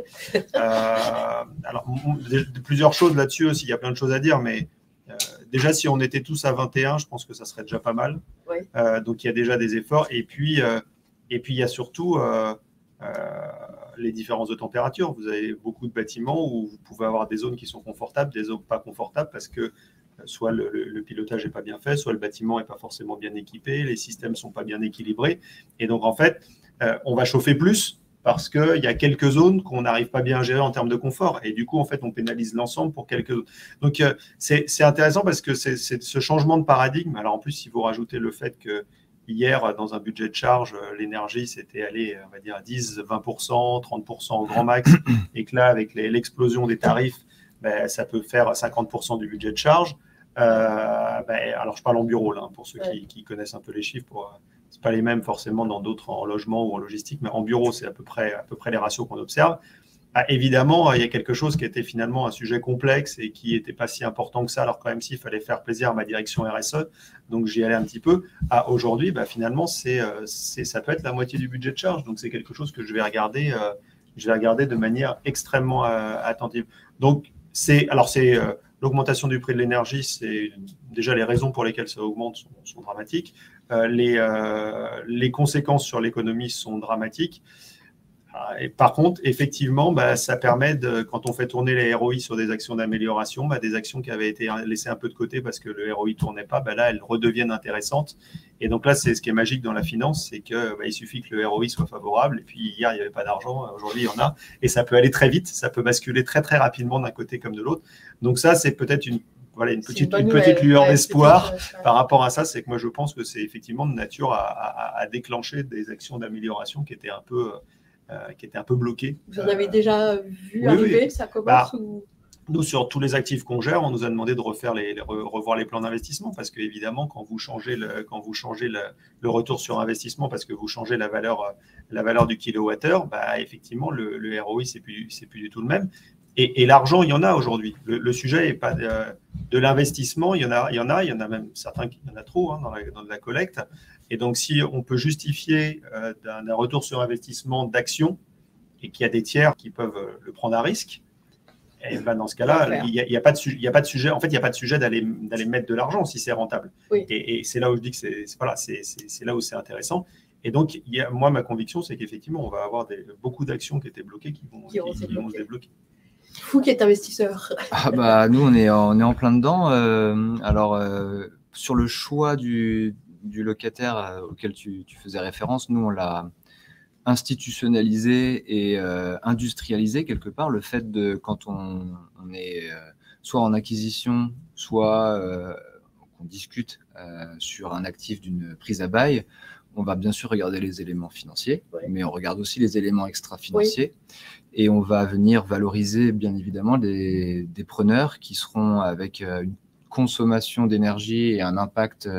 Alors, plusieurs choses là-dessus aussi. Il y a plein de choses à dire. Mais déjà, si on était tous à 21, je pense que ça serait déjà pas mal. Donc, il y a déjà des efforts. Et puis il y a surtout les différences de température. Vous avez beaucoup de bâtiments où vous pouvez avoir des zones qui sont confortables, des zones pas confortables parce que soit le pilotage n'est pas bien fait, soit le bâtiment n'est pas forcément bien équipé, les systèmes ne sont pas bien équilibrés. Et donc, en fait, on va chauffer plus parce qu'il y a quelques zones qu'on n'arrive pas bien à gérer en termes de confort. Et du coup, en fait, on pénalise l'ensemble pour quelques zones. Donc, c'est intéressant parce que c'est ce changement de paradigme. Alors, en plus, si vous rajoutez le fait que hier, dans un budget de charge, l'énergie, c'était allé, on va dire, à 10, 20%, 30% au grand max, et que là, avec l'explosion des tarifs, ça peut faire 50% du budget de charge. Alors, je parle en bureau, là, pour ceux qui connaissent un peu les chiffres. Ce n'est pas les mêmes forcément dans d'autres, en logement ou en logistique, mais en bureau, c'est à peu près les ratios qu'on observe. Évidemment, il y a quelque chose qui était finalement un sujet complexe et qui n'était pas si important que ça, alors quand même s'il fallait faire plaisir à ma direction RSE, donc j'y allais un petit peu. Aujourd'hui, finalement, ça peut être la moitié du budget de charge, donc c'est quelque chose que je vais regarder de manière extrêmement attentive. Donc, l'augmentation du prix de l'énergie, c'est déjà les raisons pour lesquelles ça augmente sont dramatiques. Les conséquences sur l'économie sont dramatiques. Et par contre, effectivement, ça permet, quand on fait tourner les ROI sur des actions d'amélioration, des actions qui avaient été laissées un peu de côté parce que le ROI ne tournait pas, là, elles redeviennent intéressantes. Et donc là, c'est ce qui est magique dans la finance, c'est qu'il suffit que le ROI soit favorable. Et puis hier, il n'y avait pas d'argent, aujourd'hui, il y en a. Et ça peut aller très vite, ça peut basculer très, très rapidement d'un côté comme de l'autre. Donc ça, c'est peut-être une petite lueur d'espoir par rapport à ça. C'est que moi, je pense que c'est effectivement de nature à déclencher des actions d'amélioration qui étaient un peu bloqué. Vous en avez déjà vu arriver, ça commence ou... nous, sur tous les actifs qu'on gère, on nous a demandé de revoir les plans d'investissement parce qu'évidemment, quand vous changez le retour sur investissement parce que vous changez la valeur du kilowattheure, bah, effectivement, le ROI, c'est plus du tout le même. Et l'argent, il y en a aujourd'hui. Le sujet n'est pas de l'investissement, il y en a même certains, il y en a trop dans la collecte. Et donc, si on peut justifier d'un retour sur investissement d'action et qu'il y a des tiers qui peuvent le prendre à risque, et ben dans ce cas-là, il n'y a pas de sujet. En fait, il n'y a pas de sujet d'aller mettre de l'argent si c'est rentable. Oui. Et c'est là où je dis que c'est là où c'est intéressant. Et donc, moi, ma conviction, c'est qu'effectivement, on va avoir beaucoup d'actions qui étaient bloquées qui vont se débloquer. Vous qui êtes investisseur. Ah bah, nous, on est en plein dedans. Alors, sur le choix du locataire auquel tu faisais référence, nous, on l'a institutionnalisé et industrialisé quelque part. Le fait de, quand on est soit en acquisition, soit qu'on discute sur un actif d'une prise à bail, on va bien sûr regarder les éléments financiers, mais on regarde aussi les éléments extra-financiers. Et on va venir valoriser, bien évidemment, des preneurs qui seront avec une consommation d'énergie et un impact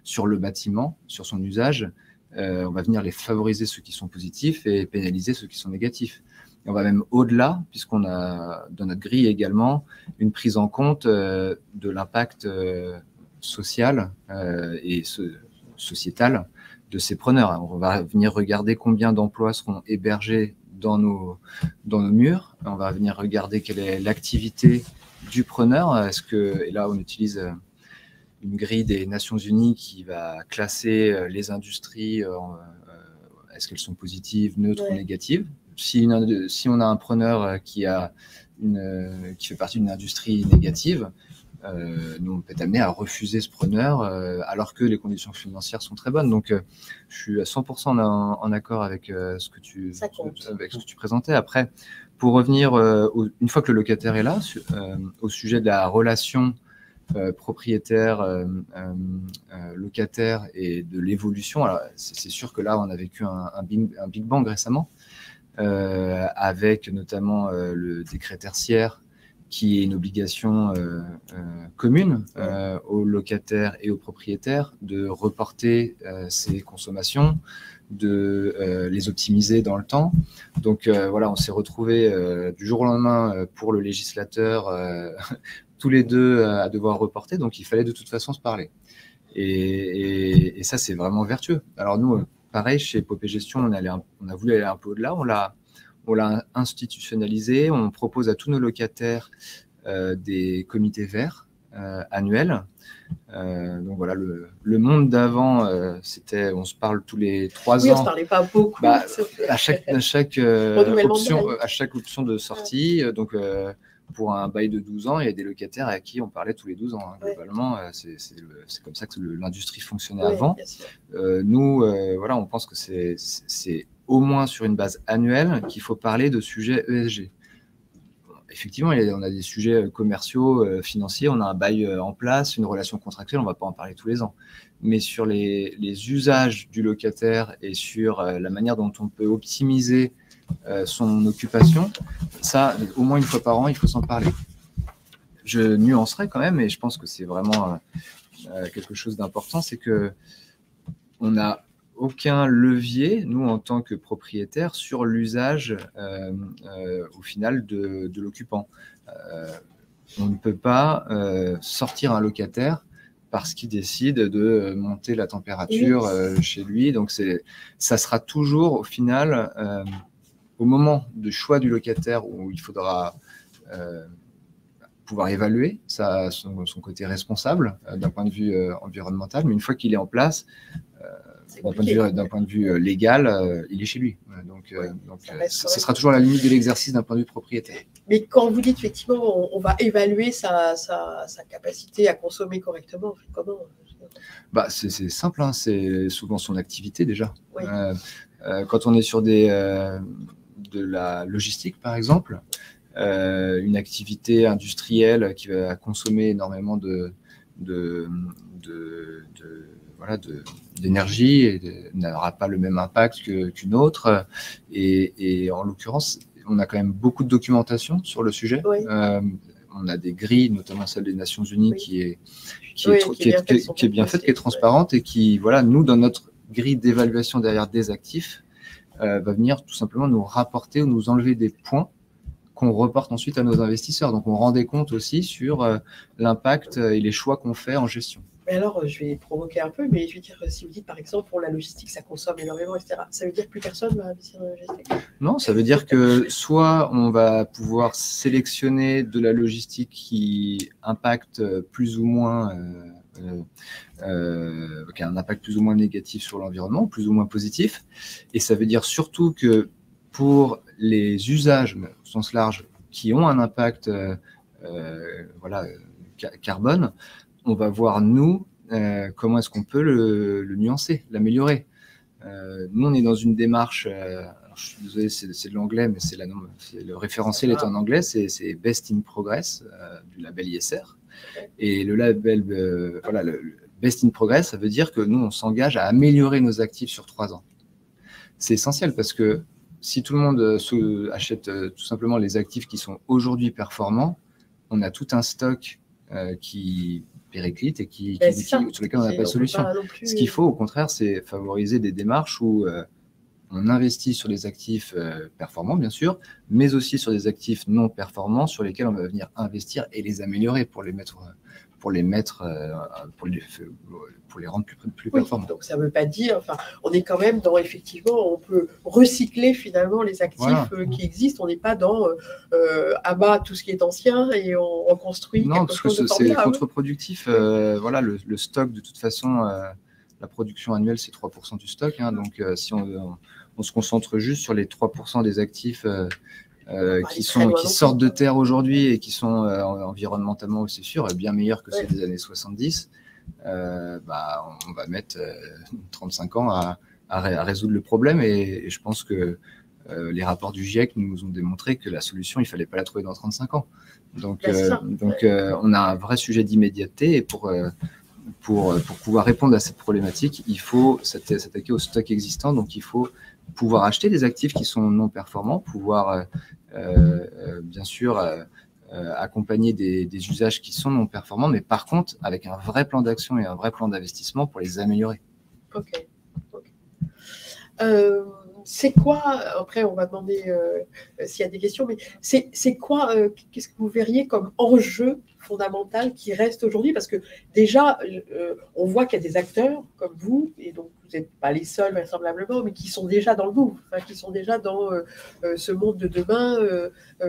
sur le bâtiment, sur son usage. On va venir les favoriser, ceux qui sont positifs, et pénaliser ceux qui sont négatifs. Et on va même au-delà, puisqu'on a dans notre grille également une prise en compte de l'impact social et sociétal de ces preneurs. On va venir regarder combien d'emplois seront hébergés dans nos murs. On va venir regarder quelle est l'activité du preneur. Et là, on utilise une grille des Nations Unies qui va classer les industries. Est-ce qu'elles sont positives, neutres ou négatives? Si on a un preneur qui fait partie d'une industrie négative, nous, on peut être amené à refuser ce preneur alors que les conditions financières sont très bonnes. Donc, je suis à 100% en accord avec ce que tu présentais. Après, pour revenir, une fois que le locataire est là, au sujet de la relation propriétaire, locataire et de l'évolution, alors c'est sûr que là, on a vécu un Big Bang récemment, avec notamment le décret tertiaire, qui est une obligation commune aux locataires et aux propriétaires de reporter ces consommations, de les optimiser dans le temps. Donc voilà, on s'est retrouvés du jour au lendemain pour le législateur, tous les deux à devoir reporter, donc il fallait de toute façon se parler. Et ça, c'est vraiment vertueux. Alors nous, pareil, chez Popé Gestion, on a voulu aller un peu au-delà, on l'a institutionnalisé, on propose à tous nos locataires des comités verts annuels. Donc voilà, le monde d'avant, c'était, on se parle tous les 3 ans. Oui, on ne se parlait pas beaucoup. À chaque option de sortie, donc pour un bail de 12 ans, il y a des locataires à qui on parlait tous les 12 ans. Globalement, c'est comme ça que l'industrie fonctionnait avant. Nous, voilà, on pense que c'est au moins sur une base annuelle qu'il faut parler de sujets ESG. Effectivement, on a des sujets commerciaux, financiers, on a un bail en place, une relation contractuelle, on ne va pas en parler tous les ans. Mais sur les usages du locataire et sur la manière dont on peut optimiser son occupation, ça, au moins une fois par an, il faut s'en parler. Je nuancerai quand même, et je pense que c'est vraiment quelque chose d'important, c'est qu'on n'a aucun levier, nous, en tant que propriétaires, sur l'usage, au final, de l'occupant. On ne peut pas sortir un locataire parce qu'il décide de monter la température chez lui. Donc, ça sera toujours, au final, au moment du choix du locataire, où il faudra pouvoir évaluer son côté responsable d'un point de vue environnemental. Mais une fois qu'il est en place, d'un point de vue légal, il est chez lui. Donc ce sera toujours la limite de l'exercice d'un point de vue propriétaire. Mais quand vous dites effectivement, on va évaluer sa capacité à consommer correctement, comment? C'est simple, hein, c'est souvent son activité déjà. Oui. Quand on est sur de la logistique, par exemple, une activité industrielle qui va consommer énormément d'énergie et n'aura pas le même impact qu'une autre. Et en l'occurrence, on a quand même beaucoup de documentation sur le sujet. Oui. on a des grilles, notamment celle des Nations Unies, qui est bien faite, qui est transparente et qui, voilà, nous, dans notre grille d'évaluation derrière des actifs, va venir tout simplement nous rapporter ou nous enlever des points qu'on reporte ensuite à nos investisseurs. Donc, on rend des comptes aussi sur l'impact et les choix qu'on fait en gestion. Mais alors, je vais provoquer un peu, mais je vais dire, si vous dites par exemple pour la logistique, ça consomme énormément, etc., ça veut dire que plus personne va investir dans la logistique? Non, ça veut dire que soit on va pouvoir sélectionner de la logistique qui impacte plus ou moins, qui a un impact plus ou moins négatif sur l'environnement, plus ou moins positif. Et ça veut dire surtout que pour les usages, au sens large, qui ont un impact carbone, on va voir, nous, comment est-ce qu'on peut le nuancer, l'améliorer. Nous, on est dans une démarche, je suis désolé, c'est de l'anglais, mais le référentiel est en anglais, c'est Best in Progress, du label ISR. Et le label, le Best in Progress, ça veut dire que nous, on s'engage à améliorer nos actifs sur 3 ans. C'est essentiel parce que si tout le monde achète tout simplement les actifs qui sont aujourd'hui performants, on a tout un stock qui périclite et sur lesquels on n'a pas de solution. Ce qu'il faut, au contraire, c'est favoriser des démarches où on investit sur des actifs performants, bien sûr, mais aussi sur des actifs non performants sur lesquels on va venir investir et les améliorer pour les rendre plus performants. Donc ça ne veut pas dire, on est quand même dans, effectivement, on peut recycler finalement les actifs qui existent. On n'est pas dans abat tout ce qui est ancien et on reconstruit. Non, parce que c'est contre-productif. Le stock, de toute façon, la production annuelle, c'est 3% du stock. Donc si on se concentre juste sur les 3% des actifs qui sortent de terre aujourd'hui et qui sont environnementalement, c'est sûr, bien meilleurs que ceux des années 70, on va mettre 35 ans à résoudre le problème. Et je pense que les rapports du GIEC nous ont démontré que la solution, il ne fallait pas la trouver dans 35 ans. Donc, on a un vrai sujet d'immédiateté et pour pouvoir répondre à cette problématique, il faut s'attaquer au stock existant. Donc, il faut pouvoir acheter des actifs qui sont non performants, pouvoir bien sûr accompagner des usages qui sont non performants, mais par contre avec un vrai plan d'action et un vrai plan d'investissement pour les améliorer. Ok. C'est quoi, après on va demander s'il y a des questions, mais c'est quoi, qu'est-ce que vous verriez comme enjeu fondamental qui reste aujourd'hui? Parce que déjà, on voit qu'il y a des acteurs comme vous, et donc vous n'êtes pas les seuls vraisemblablement, mais qui sont déjà dans le move, qui sont déjà dans ce monde de demain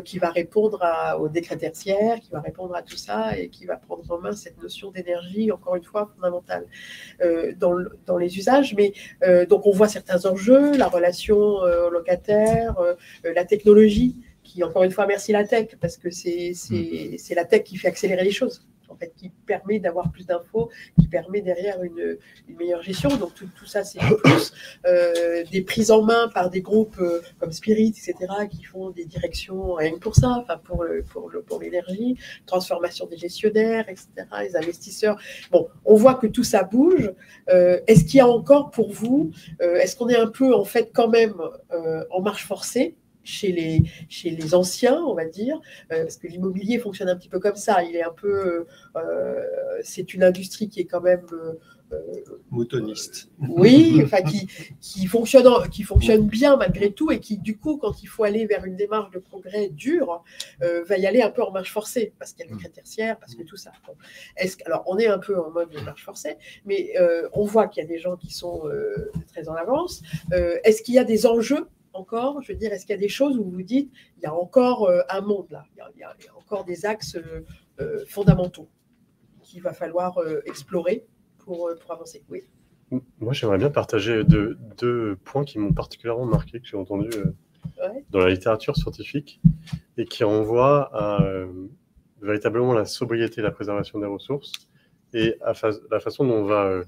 qui va répondre au décret tertiaire, qui va répondre à tout ça et qui va prendre en main cette notion d'énergie, encore une fois, fondamentale dans les usages. Mais donc on voit certains enjeux, la relation au locataire, la technologie, qui, encore une fois, merci la tech, parce que c'est la tech qui fait accélérer les choses, en fait, qui permet d'avoir plus d'infos, qui permet derrière une meilleure gestion. Donc tout ça, c'est plus des prises en main par des groupes comme Spirit, etc., qui font des directions rien que pour ça, pour l'énergie, transformation des gestionnaires, etc., les investisseurs. Bon, on voit que tout ça bouge. Est-ce qu'il y a encore pour vous, est-ce qu'on est un peu, en fait, quand même en marche forcée chez les anciens, on va dire, parce que l'immobilier fonctionne un petit peu comme ça. Il est un peu, c'est une industrie qui est quand même moutoniste. Oui, qui fonctionne bien malgré tout et qui, du coup, quand il faut aller vers une démarche de progrès dure, va y aller un peu en marche forcée, parce qu'il y a le décret tertiaire, parce que tout ça. Bon. Alors, on est un peu en mode de marche forcée, mais on voit qu'il y a des gens qui sont très en avance. Est-ce qu'il y a des enjeux encore, je veux dire, est-ce qu'il y a des choses où vous dites, il y a encore un monde là, il y a encore des axes fondamentaux qu'il va falloir explorer pour avancer? Oui. Moi, j'aimerais bien partager deux points qui m'ont particulièrement marqué, que j'ai entendu dans la littérature scientifique, et qui renvoient à véritablement la sobriété et la préservation des ressources, et à la façon dont on va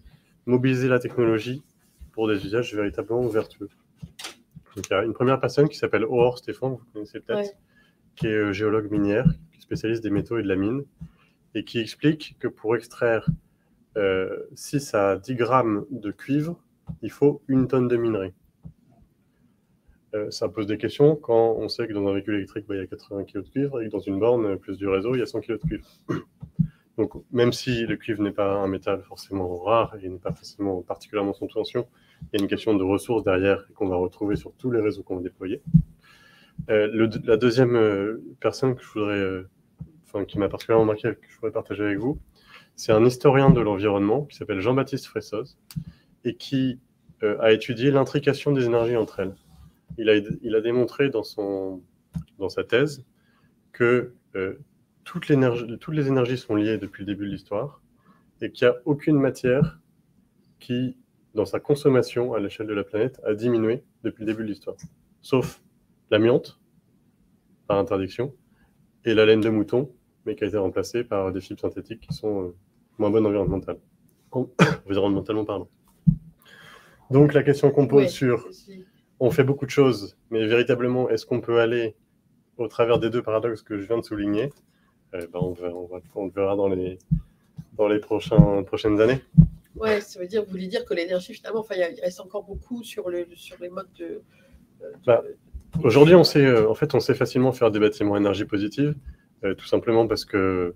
mobiliser la technologie pour des usages véritablement vertueux. Donc, il y a une première personne qui s'appelle Aurore Stéphan, vous connaissez peut-être, qui est géologue minière, qui est spécialiste des métaux et de la mine, et qui explique que pour extraire 6 à 10 grammes de cuivre, il faut 1 tonne de minerai. Ça pose des questions quand on sait que dans un véhicule électrique, il y a 80 kg de cuivre et que dans une borne, plus du réseau, il y a 100 kg de cuivre. Donc, même si le cuivre n'est pas un métal forcément rare et n'est pas forcément particulièrement sous tension, il y a une question de ressources derrière qu'on va retrouver sur tous les réseaux qu'on va déployer. La deuxième personne que je voudrais, qui m'a particulièrement marqué, que je voudrais partager avec vous, c'est un historien de l'environnement qui s'appelle Jean-Baptiste Fressoz et qui a étudié l'intrication des énergies entre elles. Il a démontré dans sa thèse que toutes les énergies sont liées depuis le début de l'histoire et qu'il n'y a aucune matière qui, dans sa consommation à l'échelle de la planète, a diminué depuis le début de l'histoire. Sauf l'amiante, par interdiction, et la laine de mouton, mais qui a été remplacée par des fibres synthétiques qui sont moins bonnes environnementalement parlant. Donc la question qu'on pose sur on fait beaucoup de choses, mais véritablement, est-ce qu'on peut aller au travers des deux paradoxes que je viens de souligner? On le verra dans les prochaines années. Ouais, ça veut dire, vous voulez dire que l'énergie, finalement, il reste encore beaucoup sur les modes de aujourd'hui, on sait facilement faire des bâtiments à énergie positive, tout simplement parce que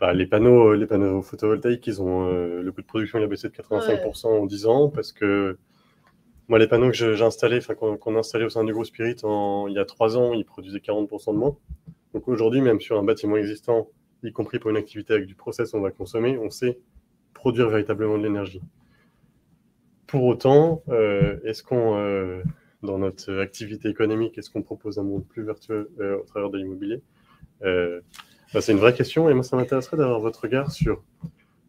les panneaux photovoltaïques, le coût de production il a baissé de 85% en 10 ans, parce que moi, les panneaux que j'ai installés, qu'on a installés au sein du groupe Spirit il y a 3 ans, ils produisaient 40% de moins. Donc aujourd'hui, même sur un bâtiment existant, y compris pour une activité avec du process on va consommer, on sait produire véritablement de l'énergie. Pour autant, est-ce qu'on, dans notre activité économique, est-ce qu'on propose un monde plus vertueux au travers de l'immobilier? C'est une vraie question et moi, ça m'intéresserait d'avoir votre regard sur,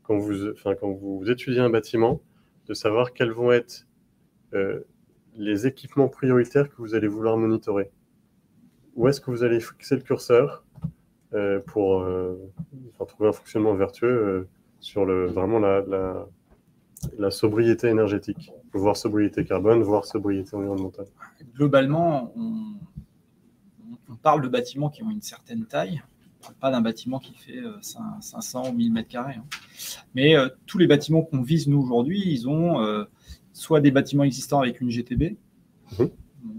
quand vous étudiez un bâtiment, de savoir quels vont être les équipements prioritaires que vous allez vouloir monitorer. Où est-ce que vous allez fixer le curseur pour trouver un fonctionnement vertueux sur vraiment la sobriété énergétique, voire sobriété carbone, voire sobriété environnementale? Globalement, on parle de bâtiments qui ont une certaine taille, pas d'un bâtiment qui fait 500 ou 1000 mètres carrés. Mais tous les bâtiments qu'on vise, nous, aujourd'hui, ils ont soit des bâtiments existants avec une GTB,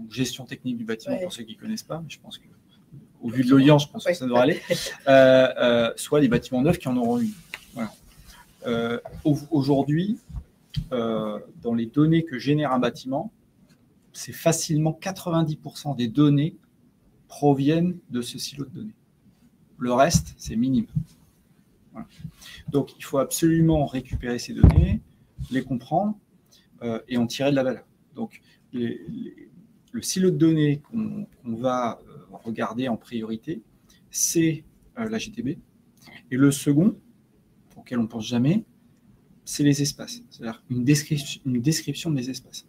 gestion technique du bâtiment, pour ceux qui ne connaissent pas, mais je pense qu'au vu de l'audience, je pense que ça devrait aller, soit des bâtiments neufs qui en auront une. Voilà. Aujourd'hui, dans les données que génère un bâtiment, c'est facilement 90% des données proviennent de ce silo de données. Le reste, c'est minime. Voilà. Donc, il faut absolument récupérer ces données, les comprendre et en tirer de la valeur. Donc, le silo de données qu'on va regarder en priorité, c'est la GTB. Et le second, auquel on ne pense jamais, c'est les espaces. C'est-à-dire une description des espaces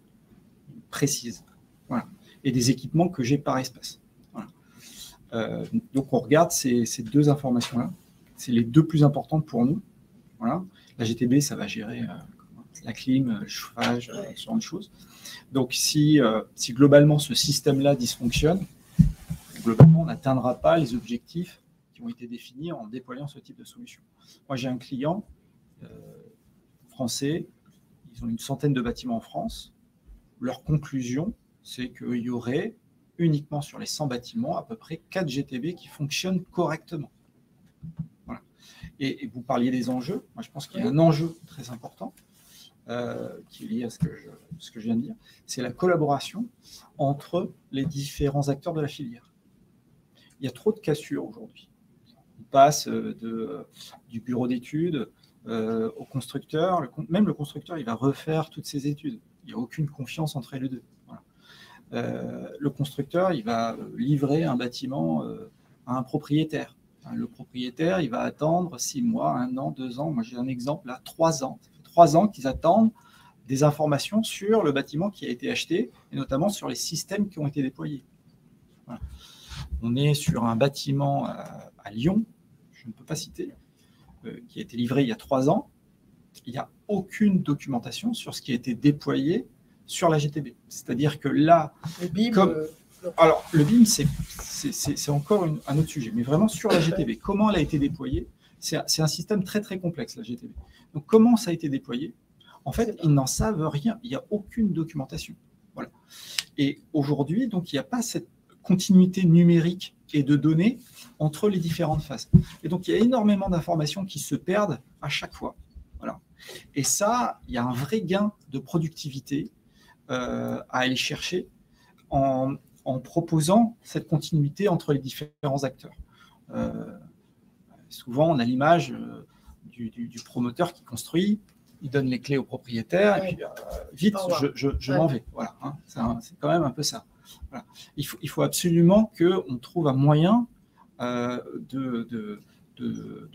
précise. Voilà. Et des équipements que j'ai par espace. Voilà. Donc, on regarde ces deux informations-là. C'est les deux plus importantes pour nous. Voilà. La GTB, ça va gérer la clim, le chauffage, ce genre de choses. Donc, si globalement ce système-là dysfonctionne, globalement, on n'atteindra pas les objectifs qui ont été définis en déployant ce type de solution. Moi, j'ai un client français, ils ont une centaine de bâtiments en France. Leur conclusion, c'est qu'il y aurait uniquement sur les 100 bâtiments à peu près 4 GTB qui fonctionnent correctement. Voilà. Et vous parliez des enjeux. Moi, je pense qu'il y a un enjeu très important qui est lié à ce que je viens de dire. C'est la collaboration entre les différents acteurs de la filière. Il y a trop de cassures aujourd'hui. On passe du bureau d'études au constructeur. Même le constructeur, il va refaire toutes ses études. Il n'y a aucune confiance entre les deux. Voilà. Le constructeur, il va livrer un bâtiment à un propriétaire. Le propriétaire, il va attendre 6 mois, 1 an, 2 ans. Moi, j'ai un exemple là, 3 ans. Ça fait 3 ans qu'ils attendent des informations sur le bâtiment qui a été acheté, et notamment sur les systèmes qui ont été déployés. Voilà. On est sur un bâtiment à Lyon, je ne peux pas citer, qui a été livré il y a 3 ans. Il n'y a aucune documentation sur ce qui a été déployé sur la GTB. C'est-à-dire que là, le BIM, alors le BIM, c'est encore un autre sujet, mais vraiment sur la GTB, comment elle a été déployée, c'est un système très très complexe, la GTB. Donc comment ça a été déployé? En fait, ils n'en savent rien, il n'y a aucune documentation. Voilà. Et aujourd'hui, donc, il n'y a pas cette continuité numérique et de données entre les différentes phases. Et donc, il y a énormément d'informations qui se perdent à chaque fois. Voilà. Et ça, il y a un vrai gain de productivité à aller chercher en proposant cette continuité entre les différents acteurs. Souvent, on a l'image du promoteur qui construit, il donne les clés au propriétaire, et puis vite, je m'en vais. Voilà, hein, c'est quand même un peu ça. Voilà. Il faut absolument qu'on trouve un moyen de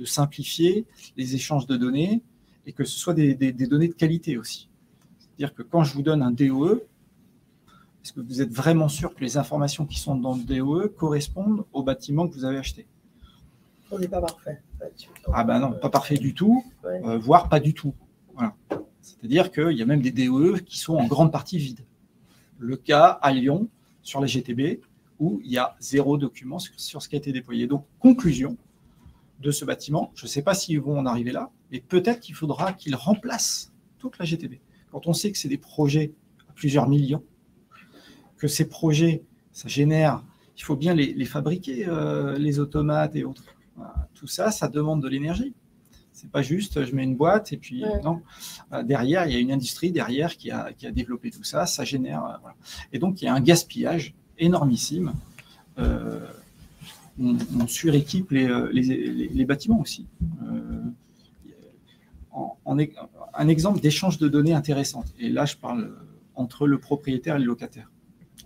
simplifier les échanges de données et que ce soit des données de qualité aussi. C'est-à-dire que quand je vous donne un DOE, est-ce que vous êtes vraiment sûr que les informations qui sont dans le DOE correspondent au bâtiment que vous avez acheté? On n'est pas parfait. Ah ben non, pas parfait du tout, voire pas du tout. Voilà. C'est-à-dire qu'il y a même des DOE qui sont en grande partie vides. Le cas à Lyon, sur les GTB, où il y a 0 document sur ce qui a été déployé. Donc, conclusion de ce bâtiment, je ne sais pas s'ils vont en arriver là, mais peut-être qu'il faudra qu'ils remplacent toute la GTB. Quand on sait que c'est des projets à plusieurs millions, que ces projets, ça génère, il faut bien les fabriquer, les automates et autres. Voilà. Tout ça, ça demande de l'énergie. C'est pas juste, je mets une boîte et puis non. Derrière, il y a une industrie derrière qui a développé tout ça. Ça génère. Voilà. Et donc, il y a un gaspillage énormissime. On suréquipe les bâtiments aussi. Un exemple d'échange de données intéressante. Et là, je parle entre le propriétaire et le locataire.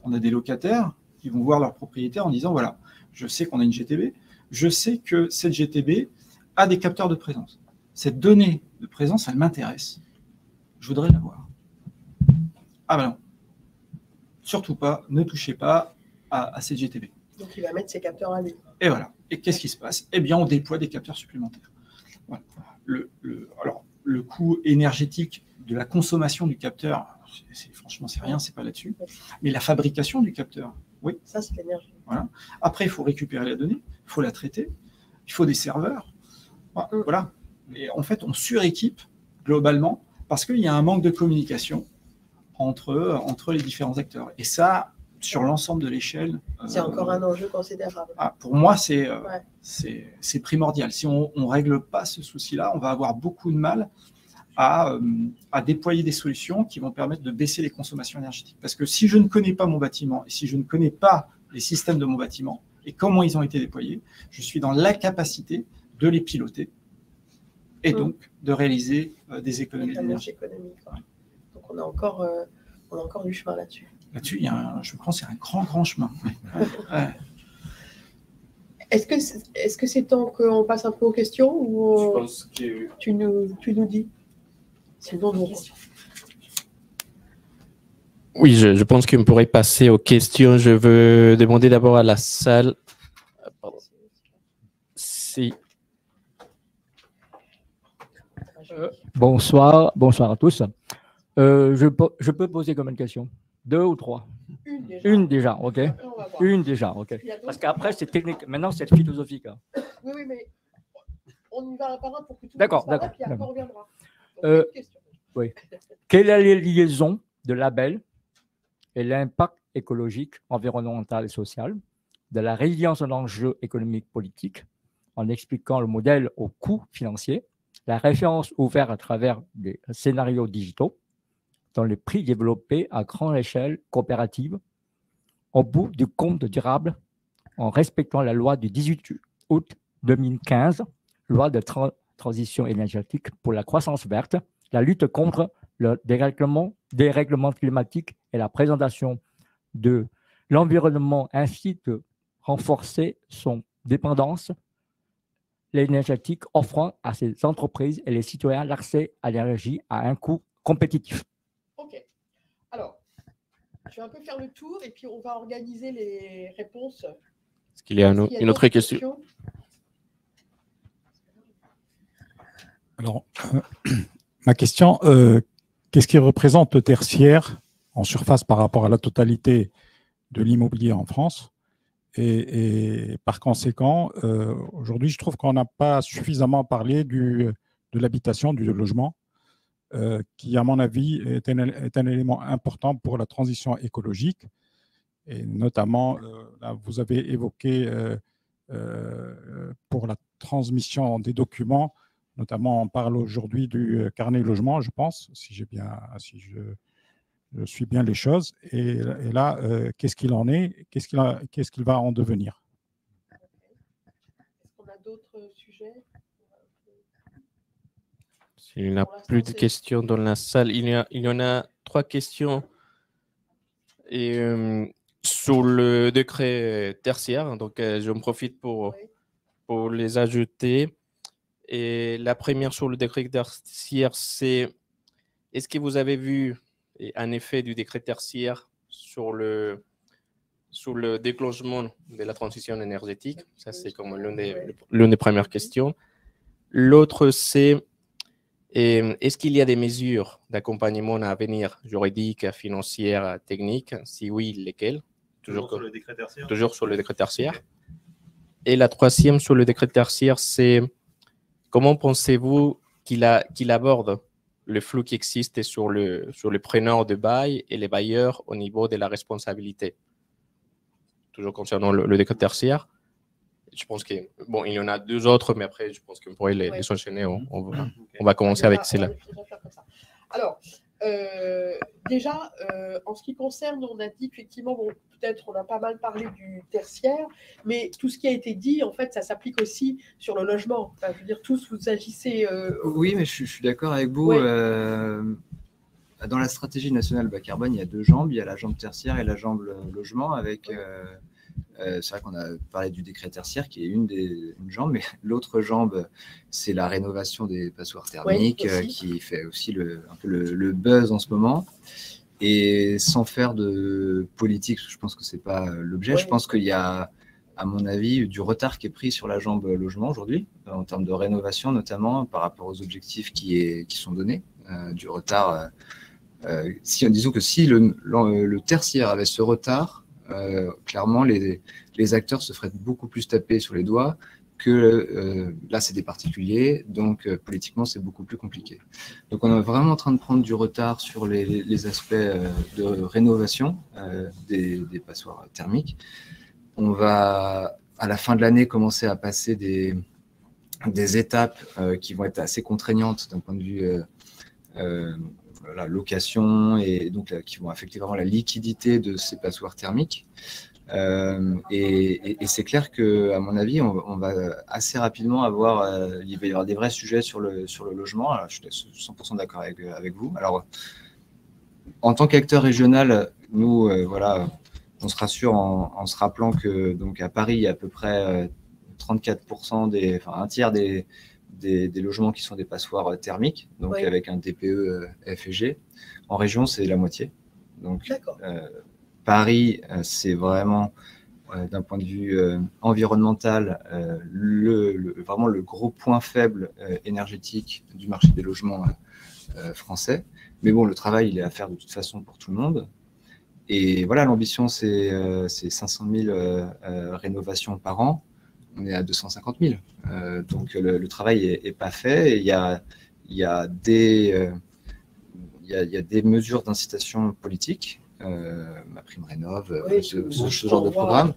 On a des locataires qui vont voir leur propriétaire en disant, voilà, je sais qu'on a une GTB, je sais que cette GTB a des capteurs de présence. Cette donnée de présence, elle m'intéresse. Je voudrais l'avoir. Ah ben non. Surtout pas, ne touchez pas à cette GTB. Donc il va mettre ses capteurs à lui. Et voilà. Et qu'est-ce qui se passe? Eh bien, on déploie des capteurs supplémentaires. Voilà. Alors, le coût énergétique de la consommation du capteur, franchement, c'est rien, c'est pas là-dessus. Mais la fabrication du capteur, oui. Ça, c'est l'énergie. Voilà. Après, il faut récupérer la donnée, il faut la traiter, il faut des serveurs. Voilà. Et en fait, on suréquipe globalement parce qu'il y a un manque de communication entre les différents acteurs. Et ça, sur l'ensemble de l'échelle. C'est encore un enjeu considérable. Pour moi, c'est primordial. Si on ne règle pas ce souci-là, on va avoir beaucoup de mal à déployer des solutions qui vont permettre de baisser les consommations énergétiques. Parce que si je ne connais pas mon bâtiment et si je ne connais pas les systèmes de mon bâtiment et comment ils ont été déployés, je suis dans l'incapacité de les piloter et donc de réaliser des économies d'énergie. Donc on a encore du chemin là-dessus. Là-dessus, je pense qu'il y a un grand chemin. Est-ce que c'est temps qu'on passe un peu aux questions ou Je pense que... tu nous dis? Sinon, nous... Oui, je pense qu'on pourrait passer aux questions. Je veux demander d'abord à la salle. Pardon. Si. Bonsoir à tous. Je peux poser comme une question? 2 ou 3? Une déjà, ok. Une déjà, ok. Parce qu'après, c'est technique. Maintenant, c'est philosophique. Hein. Oui, mais on y va un par un pour que tout le monde s'arrête, puis après on reviendra. Oui. Quelle est la liaison de label et l'impact écologique, environnemental et social de la résilience en enjeux économiques politiques en expliquant le modèle au coût financier, la référence ouverte à travers des scénarios digitaux dans les prix développés à grande échelle coopérative, au bout du compte durable, en respectant la loi du 18 août 2015, loi de transition énergétique pour la croissance verte, la lutte contre le dérèglement climatique et la présentation de l'environnement ainsi de renforcer son dépendance énergétique, offrant à ces entreprises et les citoyens l'accès à l'énergie à un coût compétitif. Ok. Alors, je vais un peu faire le tour et puis on va organiser les réponses. Est-ce qu'il y a une autre question? Alors, ma question, qu'est-ce qui représente le tertiaire en surface par rapport à la totalité de l'immobilier en France? Et par conséquent, aujourd'hui, je trouve qu'on n'a pas suffisamment parlé de l'habitation, du logement. qui, à mon avis, est un élément important pour la transition écologique. Et notamment, là, vous avez évoqué pour la transmission des documents, notamment on parle aujourd'hui du carnet logement, je pense, si je suis bien les choses. Et là, qu'est-ce qu'il en est? Qu'est-ce qu'il va en devenir? Est-ce qu'on a d'autres sujets? S'il n'y a plus de questions dans la salle, il y en a 3 questions sur le décret tertiaire. Donc, j'en profite pour les ajouter. Et la première sur le décret tertiaire, c'est est-ce que vous avez vu un effet du décret tertiaire sur le déclenchement de la transition énergétique? Ça, c'est comme l'une des premières questions. L'autre, c'est est-ce qu'il y a des mesures d'accompagnement à venir, juridiques, financières, techniques? Si oui, lesquelles? Toujours sur le décret tertiaire. Toujours sur le décret tertiaire. Okay. Et la troisième sur le décret tertiaire, c'est comment pensez-vous qu'il aborde le flux qui existe sur le preneur de bail et les bailleurs au niveau de la responsabilité? Toujours concernant le décret tertiaire. Je pense qu'il y en a 2 autres, mais après, je pense qu'on pourrait les enchaîner. On va commencer avec celle-là. Alors, déjà, en ce qui concerne, on a dit effectivement, peut-être on a pas mal parlé du tertiaire, mais tout ce qui a été dit, en fait, ça s'applique aussi sur le logement. Enfin, je veux dire, tous vous agissez… Oui, mais je suis d'accord avec vous. Dans la stratégie nationale bas carbone, il y a 2 jambes. Il y a la jambe tertiaire et la jambe logement avec… c'est vrai qu'on a parlé du décret tertiaire qui est une jambe, mais l'autre jambe, c'est la rénovation des passoires thermiques qui fait aussi un peu le buzz en ce moment. Et sans faire de politique, je pense que ce n'est pas l'objet. Je pense qu'il y a, à mon avis, du retard qui est pris sur la jambe logement aujourd'hui, en termes de rénovation notamment, par rapport aux objectifs qui sont donnés. Du retard. Disons que si le tertiaire avait ce retard, clairement, les acteurs se feraient beaucoup plus taper sur les doigts que là, c'est des particuliers, donc politiquement, c'est beaucoup plus compliqué. Donc, on est vraiment en train de prendre du retard sur les aspects de rénovation des passoires thermiques. On va, à la fin de l'année, commencer à passer des étapes qui vont être assez contraignantes d'un point de vue la location et donc qui vont affecter vraiment la liquidité de ces passoires thermiques. Et c'est clair qu'à mon avis, on va assez rapidement il va y avoir des vrais sujets sur le logement. Alors, je suis 100% d'accord avec vous. Alors, en tant qu'acteur régional, nous, on se rassure en se rappelant que donc à Paris, il y a à peu près 34%, un tiers des logements qui sont des passoires thermiques, donc avec un DPE F et G. En région, c'est la moitié. Donc, Paris, c'est vraiment, d'un point de vue environnemental, vraiment le gros point faible énergétique du marché des logements français. Mais bon, le travail, il est à faire de toute façon pour tout le monde. Et voilà, l'ambition, c'est 500 000 rénovations par an. On est à 250 000. Donc, le travail n'est pas fait. Et il y a des mesures d'incitation politique, ma prime rénov, ce genre de programme.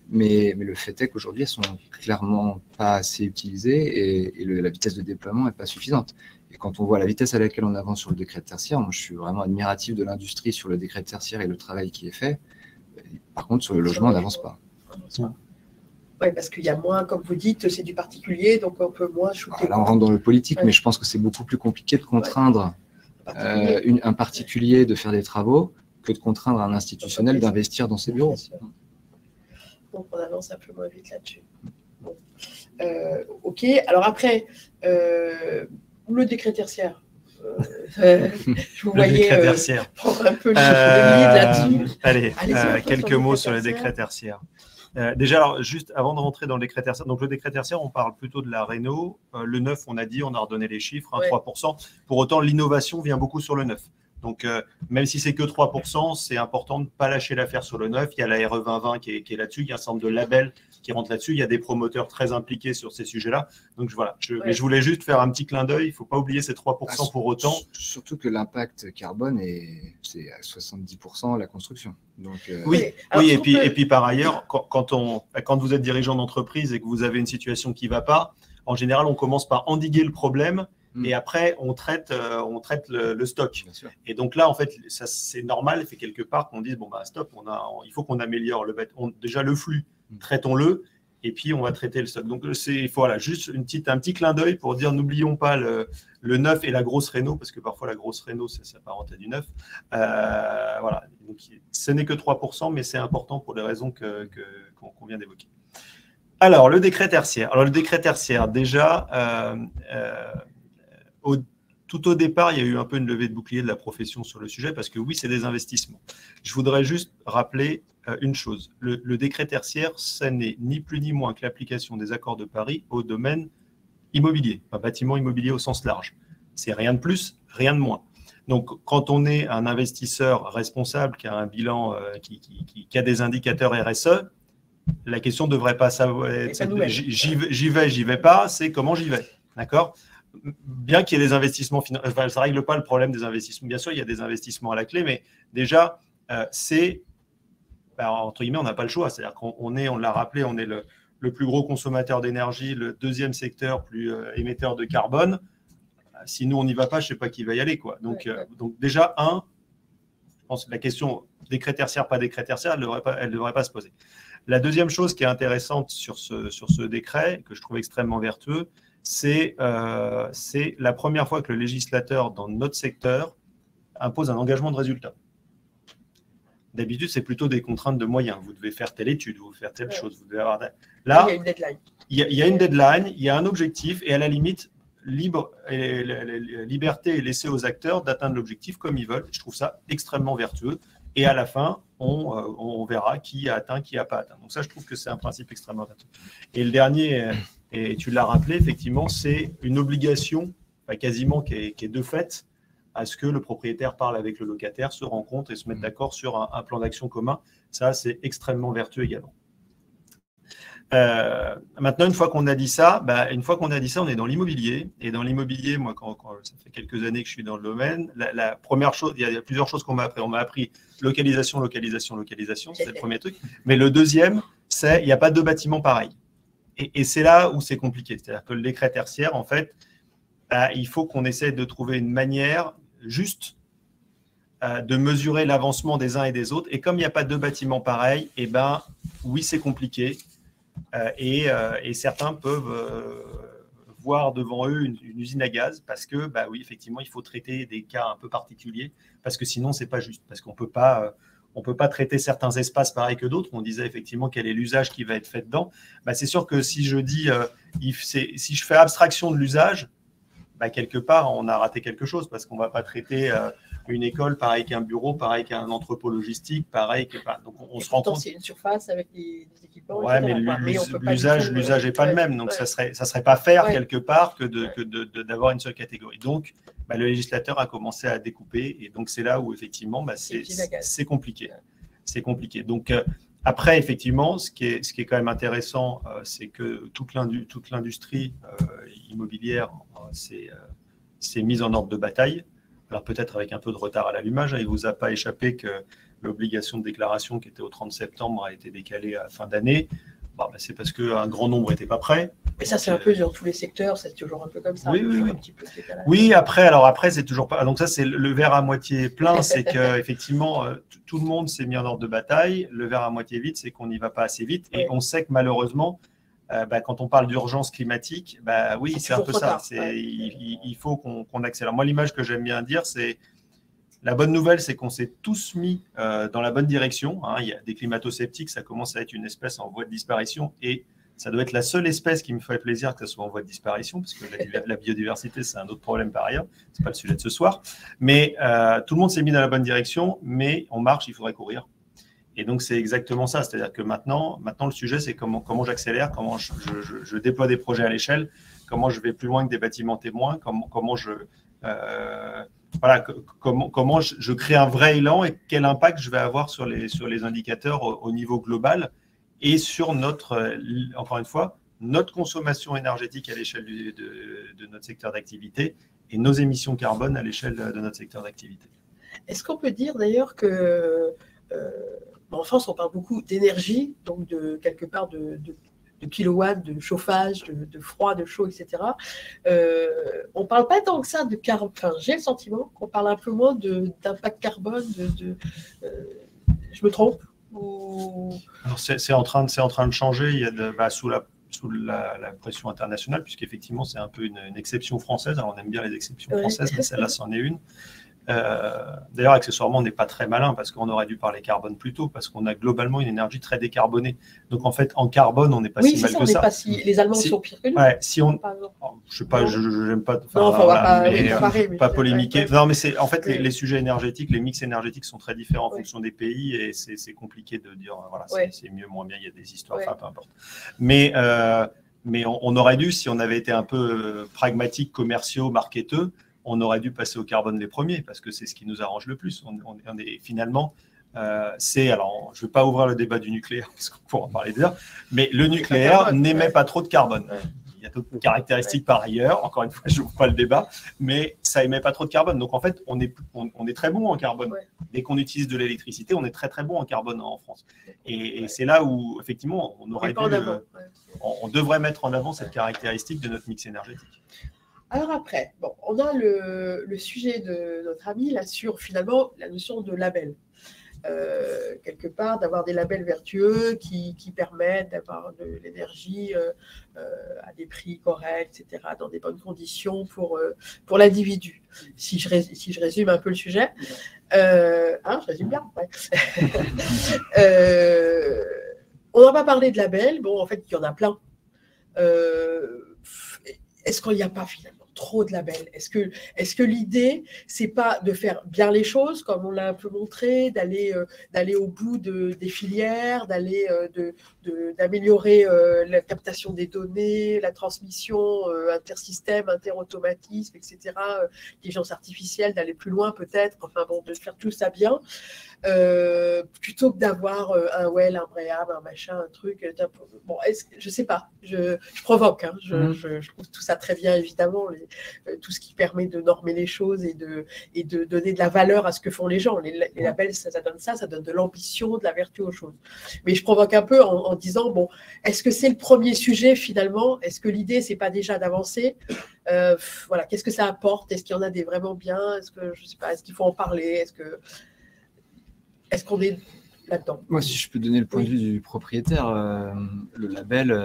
Mais le fait est qu'aujourd'hui, elles ne sont clairement pas assez utilisées et la vitesse de déploiement n'est pas suffisante. Et quand on voit la vitesse à laquelle on avance sur le décret tertiaire, moi, je suis vraiment admiratif de l'industrie sur le décret tertiaire et le travail qui est fait. Par contre, sur le logement, on n'avance pas. Oui, parce qu'il y a moins, comme vous dites, c'est du particulier, donc on peut moins shooter. Là, on rentre dans le politique, mais je pense que c'est beaucoup plus compliqué de contraindre un particulier de faire des travaux que de contraindre un institutionnel d'investir dans ses bureaux. Donc, on avance un peu moins vite là-dessus. Bon. OK. Alors après, le décret tertiaire. Je vous voyais prendre un peu le lead là-dessus. Allez, quelques mots sur le décret tertiaire. Déjà, alors, juste avant de rentrer dans le décret tertiaire, donc le décret tertiaire, on parle plutôt de la réno. Le neuf, on a redonné les chiffres, 3%. Pour autant, l'innovation vient beaucoup sur le neuf. Donc, même si c'est que 3%, c'est important de ne pas lâcher l'affaire sur le neuf. Il y a la RE 2020 qui est là-dessus, il y a un certain nombre de labels qui rentrent là-dessus, il y a des promoteurs très impliqués sur ces sujets-là. Donc voilà, mais je voulais juste faire un petit clin d'œil, il ne faut pas oublier ces 3% pour autant. Surtout que l'impact carbone, c'est à 70% la construction. Donc, oui, et puis par ailleurs, quand vous êtes dirigeant d'entreprise et que vous avez une situation qui ne va pas, en général, on commence par endiguer le problème. Et après, on traite le stock. Et donc là, en fait, c'est normal, fait quelque part qu'on dise, bon, bah, stop, il faut qu'on améliore déjà le flux, traitons-le, et puis on va traiter le stock. Donc, voilà, juste un petit clin d'œil pour dire, n'oublions pas le neuf et la grosse réno, parce que parfois, la grosse réno, ça s'apparente à du neuf. Voilà, donc, ce n'est que 3%, mais c'est important pour les raisons qu'on vient d'évoquer. Alors, le décret tertiaire. Alors, le décret tertiaire, déjà, tout au départ, il y a eu un peu une levée de bouclier de la profession sur le sujet parce que oui, c'est des investissements. Je voudrais juste rappeler une chose. Le décret tertiaire, ça n'est ni plus ni moins que l'application des accords de Paris au domaine immobilier, enfin, bâtiment immobilier au sens large. C'est rien de plus, rien de moins. Donc, quand on est un investisseur responsable qui a un bilan, qui a des indicateurs RSE, la question ne devrait pas savoir j'y vais pas, c'est comment j'y vais. D'accord ? Bien qu'il y ait des investissements financiers, ça ne règle pas le problème des investissements. Bien sûr, il y a des investissements à la clé, mais déjà, entre guillemets, on n'a pas le choix. C'est-à-dire on l'a rappelé, on est le plus gros consommateur d'énergie, le deuxième secteur plus émetteur de carbone. Si nous, on n'y va pas, je ne sais pas qui va y aller, quoi. Donc déjà, je pense que la question décret tertiaire, pas décret tertiaire, elle ne devrait pas se poser. La deuxième chose qui est intéressante sur ce décret, que je trouve extrêmement vertueux, c'est la première fois que le législateur, dans notre secteur, impose un engagement de résultat. D'habitude, c'est plutôt des contraintes de moyens. Vous devez faire telle étude, vous devez faire telle chose. Vous devez avoir... Là, il y a une deadline. Il y a une deadline, il y a un objectif, et à la limite, liberté est laissée aux acteurs d'atteindre l'objectif comme ils veulent. Je trouve ça extrêmement vertueux. Et à la fin, on verra qui a atteint, qui n'a pas atteint. Donc ça, je trouve que c'est un principe extrêmement vertueux. Et le dernier, et tu l'as rappelé, effectivement, c'est une obligation quasiment qui est de fait à ce que le propriétaire parle avec le locataire, se rencontre et se mette d'accord sur un plan d'action commun. Ça, c'est extrêmement vertueux également. Maintenant, une fois qu'on a dit ça, on est dans l'immobilier. Et dans l'immobilier, moi, quand ça fait quelques années que je suis dans le domaine, la première chose, il y a plusieurs choses qu'on m'a appris. On m'a appris localisation, c'est le premier truc. Mais le deuxième, c'est il n'y a pas deux bâtiments pareils. Et c'est là où c'est compliqué. C'est-à-dire que le décret tertiaire, en fait, il faut qu'on essaie de trouver une manière juste de mesurer l'avancement des uns et des autres. Et comme il n'y a pas deux bâtiments pareils, oui, c'est compliqué. Et certains peuvent voir devant eux une usine à gaz parce que, oui, effectivement, il faut traiter des cas un peu particuliers parce que sinon, ce n'est pas juste. Parce qu'on ne peut pas traiter certains espaces pareils que d'autres. On disait effectivement quel est l'usage qui va être fait dedans. C'est sûr que si je dis, si je fais abstraction de l'usage, quelque part, on a raté quelque chose parce qu'on ne va pas traiter une école pareil qu'un bureau, pareil qu'un entrepôt logistique, pareil que. Donc, on se rend compte. C'est une surface avec des équipements. Ouais, mais l'usage n'est pas le même. Donc, ça serait pas faire quelque part que d'avoir une seule catégorie. Donc, le législateur a commencé à découper. Et donc, c'est là où, effectivement, c'est compliqué. C'est compliqué. Donc, après, effectivement, ce qui est quand même intéressant, c'est que toute l'industrie immobilière s'est mise en ordre de bataille. Alors peut-être avec un peu de retard à l'allumage, il ne vous a pas échappé que l'obligation de déclaration qui était au 30 septembre a été décalée à fin d'année. C'est parce qu'un grand nombre n'était pas prêt. Mais ça, c'est un peu dans tous les secteurs, c'est toujours un peu comme ça. Oui, après, c'est toujours pas. Donc ça, c'est le verre à moitié plein, c'est qu'effectivement, tout le monde s'est mis en ordre de bataille. Le verre à moitié vide, c'est qu'on n'y va pas assez vite. Et on sait que malheureusement, quand on parle d'urgence climatique, oui, c'est un peu ça. Il faut qu'on accélère. Moi, l'image que j'aime bien dire, c'est la bonne nouvelle, c'est qu'on s'est tous mis dans la bonne direction. Il y a des climato-sceptiques, ça commence à être une espèce en voie de disparition et ça doit être la seule espèce qui me ferait plaisir que ça soit en voie de disparition, parce que la biodiversité, c'est un autre problème par ailleurs. Ce n'est pas le sujet de ce soir. Mais tout le monde s'est mis dans la bonne direction, mais on marche, il faudrait courir. Et donc, c'est exactement ça. C'est-à-dire que maintenant, le sujet, c'est comment j'accélère, comment je déploie des projets à l'échelle, comment je vais plus loin que des bâtiments témoins, comment je voilà, comment je crée un vrai élan et quel impact je vais avoir sur les indicateurs au niveau global et sur encore une fois, notre consommation énergétique à l'échelle de notre secteur d'activité et nos émissions carbone à l'échelle de notre secteur d'activité. Est-ce qu'on peut dire d'ailleurs que en France, on parle beaucoup d'énergie, donc quelque part de kilowatts, de chauffage, de froid, de chaud, etc. On ne parle pas tant que ça de carbone. Enfin, j'ai le sentiment qu'on parle un peu moins d'impact carbone. Je me trompe ou... C'est en train de changer. Il y a sous la pression internationale, puisqu'effectivement, c'est un peu une exception française. Alors, on aime bien les exceptions françaises, mais celle-là, c'en est une. D'ailleurs, accessoirement, on n'est pas très malin parce qu'on aurait dû parler carbone plus tôt, parce qu'on a globalement une énergie très décarbonée. Donc, en fait, en carbone, on n'est pas si mal que ça. Pas les Allemands sont pires que nous. Ouais, si on, je sais pas, je n'aime pas. Pas polémiquer. Non, mais c'est en fait les sujets énergétiques, les mix énergétiques sont très différents en fonction des pays et c'est compliqué de dire voilà, c'est mieux, moins bien. Il y a des histoires, enfin, peu importe. Mais on aurait dû, si on avait été un peu pragmatique, commerciaux, marketeux, on aurait dû passer au carbone les premiers, parce que c'est ce qui nous arrange le plus. On est finalement, alors je ne vais pas ouvrir le débat du nucléaire, parce qu'on pourra en parler déjà, mais le nucléaire n'émet pas trop de carbone. Il y a d'autres caractéristiques par ailleurs, encore une fois, je n'ouvre pas le débat, mais ça émet pas trop de carbone. Donc en fait, on est très bon en carbone. Dès qu'on utilise de l'électricité, on est très très bon en carbone en France. Et c'est là où, effectivement, on devrait mettre en avant cette caractéristique de notre mix énergétique. Alors après, on a le sujet de notre ami là sur finalement la notion de label. Quelque part, d'avoir des labels vertueux qui permettent d'avoir de l'énergie à des prix corrects, etc., dans des bonnes conditions pour l'individu. Si je résume un peu le sujet, je résume bien. Ouais. On n'a pas parlé de labels. Bon, en fait, il y en a plein. Est-ce qu'il n'y a pas finalement trop de labels? Est-ce que l'idée, c'est pas de faire bien les choses, comme on l'a un peu montré, d'aller au bout des filières, d'améliorer la captation des données, la transmission intersystème, interautomatisme, etc., l'intelligence artificielle, d'aller plus loin peut-être, enfin bon, de faire tout ça bien, plutôt que d'avoir un well, un Bream, un machin, un truc. Bon, je sais pas, je provoque, hein, je trouve tout ça très bien, évidemment, tout ce qui permet de normer les choses et de donner de la valeur à ce que font les gens. Les labels, ça donne ça, ça donne de l'ambition, de la vertu aux choses. Mais je provoque un peu en disant, bon, est-ce que c'est le premier sujet finalement? Est-ce que l'idée, c'est pas déjà d'avancer? Voilà, qu'est-ce que ça apporte? Est-ce qu'il y en a des vraiment bien? Est-ce que, je sais pas, est-ce qu'il faut en parler? Est-ce qu'on est là-dedans? Moi, si je peux donner le point de vue du propriétaire, le label,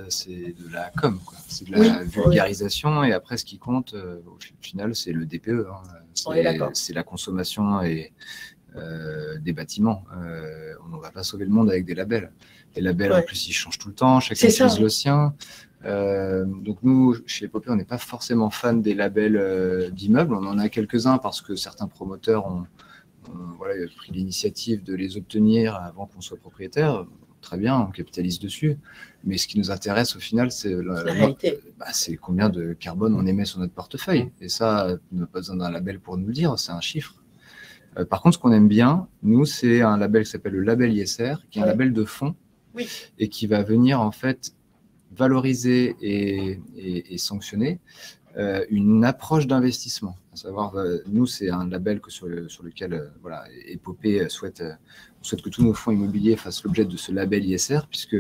c'est de la com, quoi. C'est de la vulgarisation, et après, ce qui compte, au final, c'est le DPE. Hein. C'est la consommation des bâtiments. On ne va pas sauver le monde avec des labels. Les labels, en plus, ils changent tout le temps, chacun utilise le sien. Donc nous, chez Epopée, on n'est pas forcément fan des labels d'immeubles. On en a quelques-uns parce que certains promoteurs ont pris l'initiative de les obtenir avant qu'on soit propriétaire. Très bien, on capitalise dessus. Mais ce qui nous intéresse au final, c'est la réalité. C'est combien de carbone on émet sur notre portefeuille. Et ça, on n'a pas besoin d'un label pour nous le dire, c'est un chiffre. Par contre, ce qu'on aime bien, nous, c'est un label qui s'appelle le label ISR, qui est un label de fonds et qui va venir en fait valoriser et sanctionner une approche d'investissement. À savoir, nous, c'est un label sur lequel Epopée souhaite que tous nos fonds immobiliers fassent l'objet de ce label ISR, puisque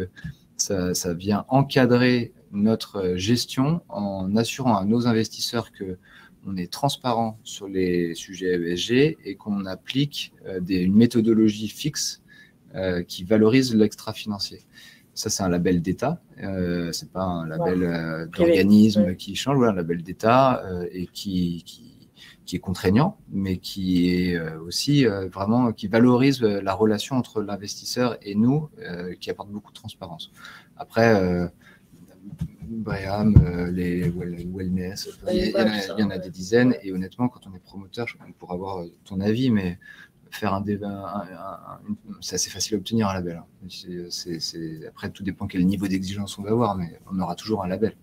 ça vient encadrer notre gestion en assurant à nos investisseurs qu'on est transparent sur les sujets ESG et qu'on applique une méthodologie fixe qui valorise l'extra-financier. Ça, c'est un label d'État, c'est pas un label d'organisme qui change, un label d'État et qui est contraignant, mais qui est aussi vraiment, qui valorise la relation entre l'investisseur et nous, qui apporte beaucoup de transparence. Après, Bream, les wellness, il y en a des dizaines, et honnêtement, quand on est promoteur, pour avoir ton avis, mais faire un débat, c'est assez facile à obtenir un label. Après, tout dépend quel niveau d'exigence on va avoir, mais on aura toujours un label.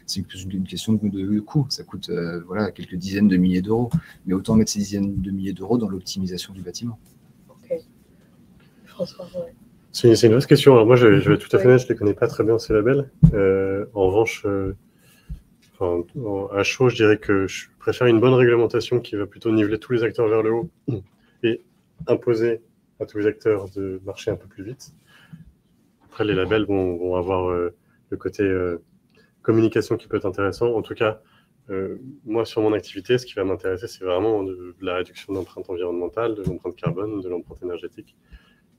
c'est plus une question de coût. Ça coûte voilà, quelques dizaines de milliers d'euros. Mais autant mettre ces dizaines de milliers d'euros dans l'optimisation du bâtiment. Ok. François, ouais. C'est une vaste question. Alors moi, je vais être tout à fait honnête, je ne les connais pas très bien, ces labels. En revanche, à chaud, je dirais que je préfère une bonne réglementation qui va plutôt niveler tous les acteurs vers le haut et imposer à tous les acteurs de marcher un peu plus vite. Après, les labels vont avoir le côté communication qui peut être intéressant. En tout cas, moi, sur mon activité, ce qui va m'intéresser, c'est vraiment de la réduction de l'empreinte environnementale, de l'empreinte carbone, de l'empreinte énergétique.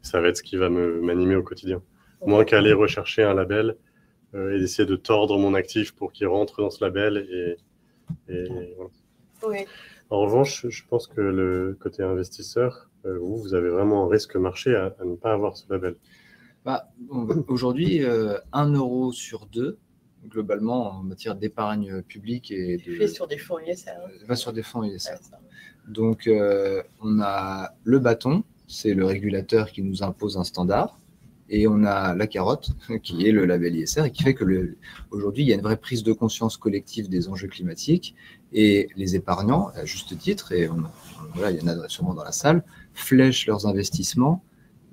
Ça va être ce qui va m'animer au quotidien. Moins qu'aller rechercher un label et d'essayer de tordre mon actif pour qu'il rentre dans ce label. Voilà. Oui. En revanche, je pense que le côté investisseur, vous avez vraiment un risque marché à ne pas avoir ce label. Aujourd'hui, 1 euro sur 2, globalement, en matière d'épargne publique et fait sur des fonds ISR. Va sur des fonds ISR. Donc, on a le bâton, c'est le régulateur qui nous impose un standard. Et on a la carotte, qui est le label ISR, et qui fait que aujourd'hui, il y a une vraie prise de conscience collective des enjeux climatiques. Et les épargnants, à juste titre, et voilà, il y en a sûrement dans la salle, flèchent leurs investissements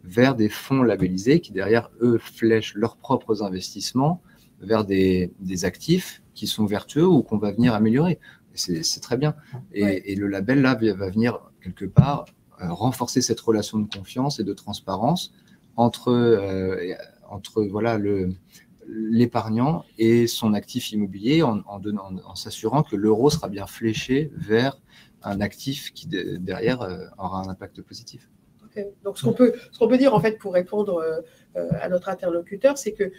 vers des fonds labellisés qui, derrière, eux, flèchent leurs propres investissements vers des actifs qui sont vertueux ou qu'on va venir améliorer. C'est très bien. Et le label, là, va venir, quelque part, renforcer cette relation de confiance et de transparence entre voilà, l'épargnant et son actif immobilier en s'assurant que l'euro sera bien fléché vers un actif qui, derrière, aura un impact positif. Okay. Donc, ce qu'on peut dire, en fait, pour répondre à notre interlocuteur, c'est que,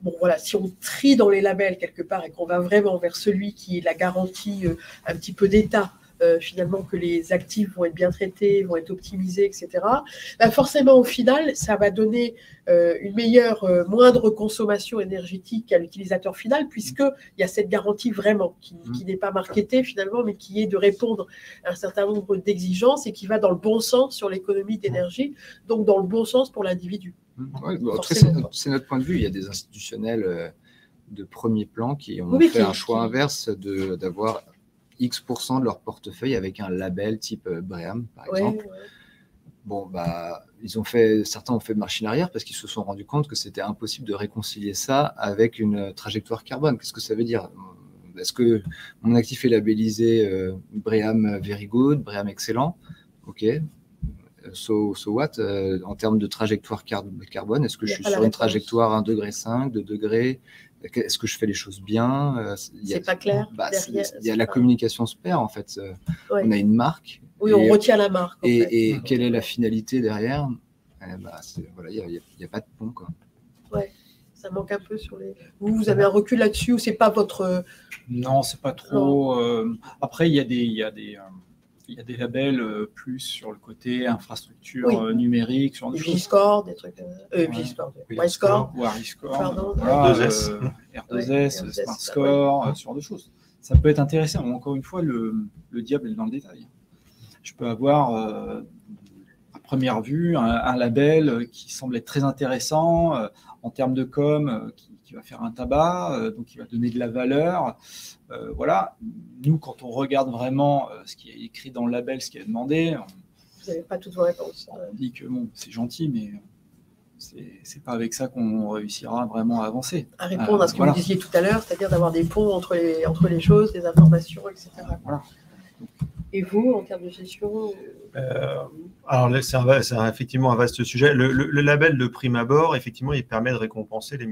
bon, voilà, si on trie dans les labels quelque part et qu'on va vraiment vers celui qui est la garantie un petit peu d'État, finalement, que les actifs vont être bien traités, vont être optimisés, etc., bah forcément, au final, ça va donner une meilleure, moindre consommation énergétique à l'utilisateur final, puisqu'il y a cette garantie vraiment qui n'est pas marketée, finalement, mais qui est de répondre à un certain nombre d'exigences et qui va dans le bon sens sur l'économie d'énergie, donc dans le bon sens pour l'individu. Ouais, c'est notre point de vue. Il y a des institutionnels de premier plan qui ont fait un choix inverse d'avoir X% de leur portefeuille avec un label type BREEAM, par exemple. Ouais. Bon, bah, certains ont fait marche en arrière parce qu'ils se sont rendus compte que c'était impossible de réconcilier ça avec une trajectoire carbone. Qu'est-ce que ça veut dire? Est-ce que mon actif est labellisé BREEAM Very Good, BREEAM Excellent? Ok. So what? En termes de trajectoire carbone, est-ce que je suis sur une trajectoire 1,5 degré, 2 degrés? Est-ce que je fais les choses bien? C'est pas clair. Il y a la communication se perd, en fait. On a une marque. Oui, on retient la marque. Et quelle est la finalité derrière? Voilà, il n'y a pas de pont, quoi. Ouais, ça manque un peu sur les. Vous avez un recul là-dessus ou c'est pas votre. Non, c'est pas trop. Après, il y a des labels plus sur le côté infrastructure numérique, sur des choses. Vigiscore, des trucs. Vigiscore, Wirescore. Ou Ariscore. Pardon. R2S, R2S, SmartScore, ce genre de choses. Ça peut être intéressant. Encore une fois, le diable est dans le détail. Je peux avoir, à première vue, un label qui semble être très intéressant en termes de com, qui va faire un tabac, donc qui va donner de la valeur. Voilà. Nous, quand on regarde vraiment ce qui est écrit dans le label, ce qui est demandé, vous n'avez pas toutes vos réponses. On dit que bon, c'est gentil, mais c'est pas avec ça qu'on réussira vraiment à avancer. À répondre à ce que vous disiez tout à l'heure, c'est-à-dire d'avoir des ponts entre les choses, des informations, etc. Voilà. Et vous, en termes de gestion Alors, c'est effectivement un vaste sujet. Le label de prime abord, effectivement, il permet de récompenser les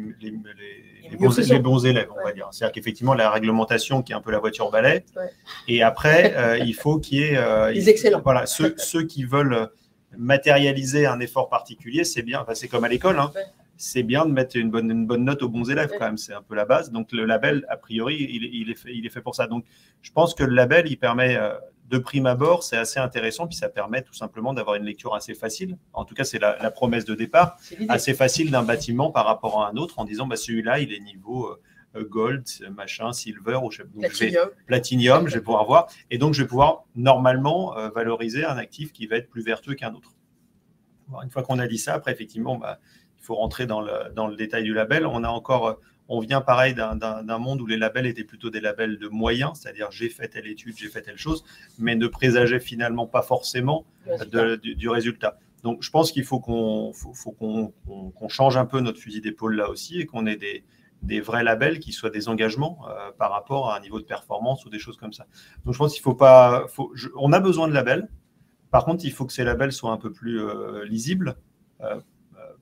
bons élèves, on va dire. C'est-à-dire qu'effectivement, la réglementation qui est un peu la voiture balai, et après, il faut qu'il y ait… les excellents. Voilà, ceux qui veulent matérialiser un effort particulier, c'est bien. Enfin, c'est comme à l'école, hein. C'est bien de mettre une bonne note aux bons élèves, quand même. C'est un peu la base. Donc, le label, a priori, il est fait pour ça. Donc, je pense que le label, il permet… de prime abord, c'est assez intéressant, puis ça permet tout simplement d'avoir une lecture assez facile. En tout cas, c'est la promesse de départ, assez facile d'un bâtiment par rapport à un autre, en disant bah, celui-là, il est niveau gold, machin, silver, ou platinum, je vais pouvoir voir. Et donc, je vais pouvoir normalement valoriser un actif qui va être plus vertueux qu'un autre. Alors, une fois qu'on a dit ça, après, effectivement, bah, il faut rentrer dans le détail du label. On a encore on vient pareil d'un monde où les labels étaient plutôt des labels de moyens, c'est-à-dire j'ai fait telle étude, j'ai fait telle chose, mais ne présageaient finalement pas forcément du résultat. Donc je pense qu'il faut qu'on change un peu notre fusil d'épaule là aussi et qu'on ait des vrais labels qui soient des engagements par rapport à un niveau de performance ou des choses comme ça. Donc je pense qu'il faut pas... on a besoin de labels. Par contre, il faut que ces labels soient un peu plus lisibles,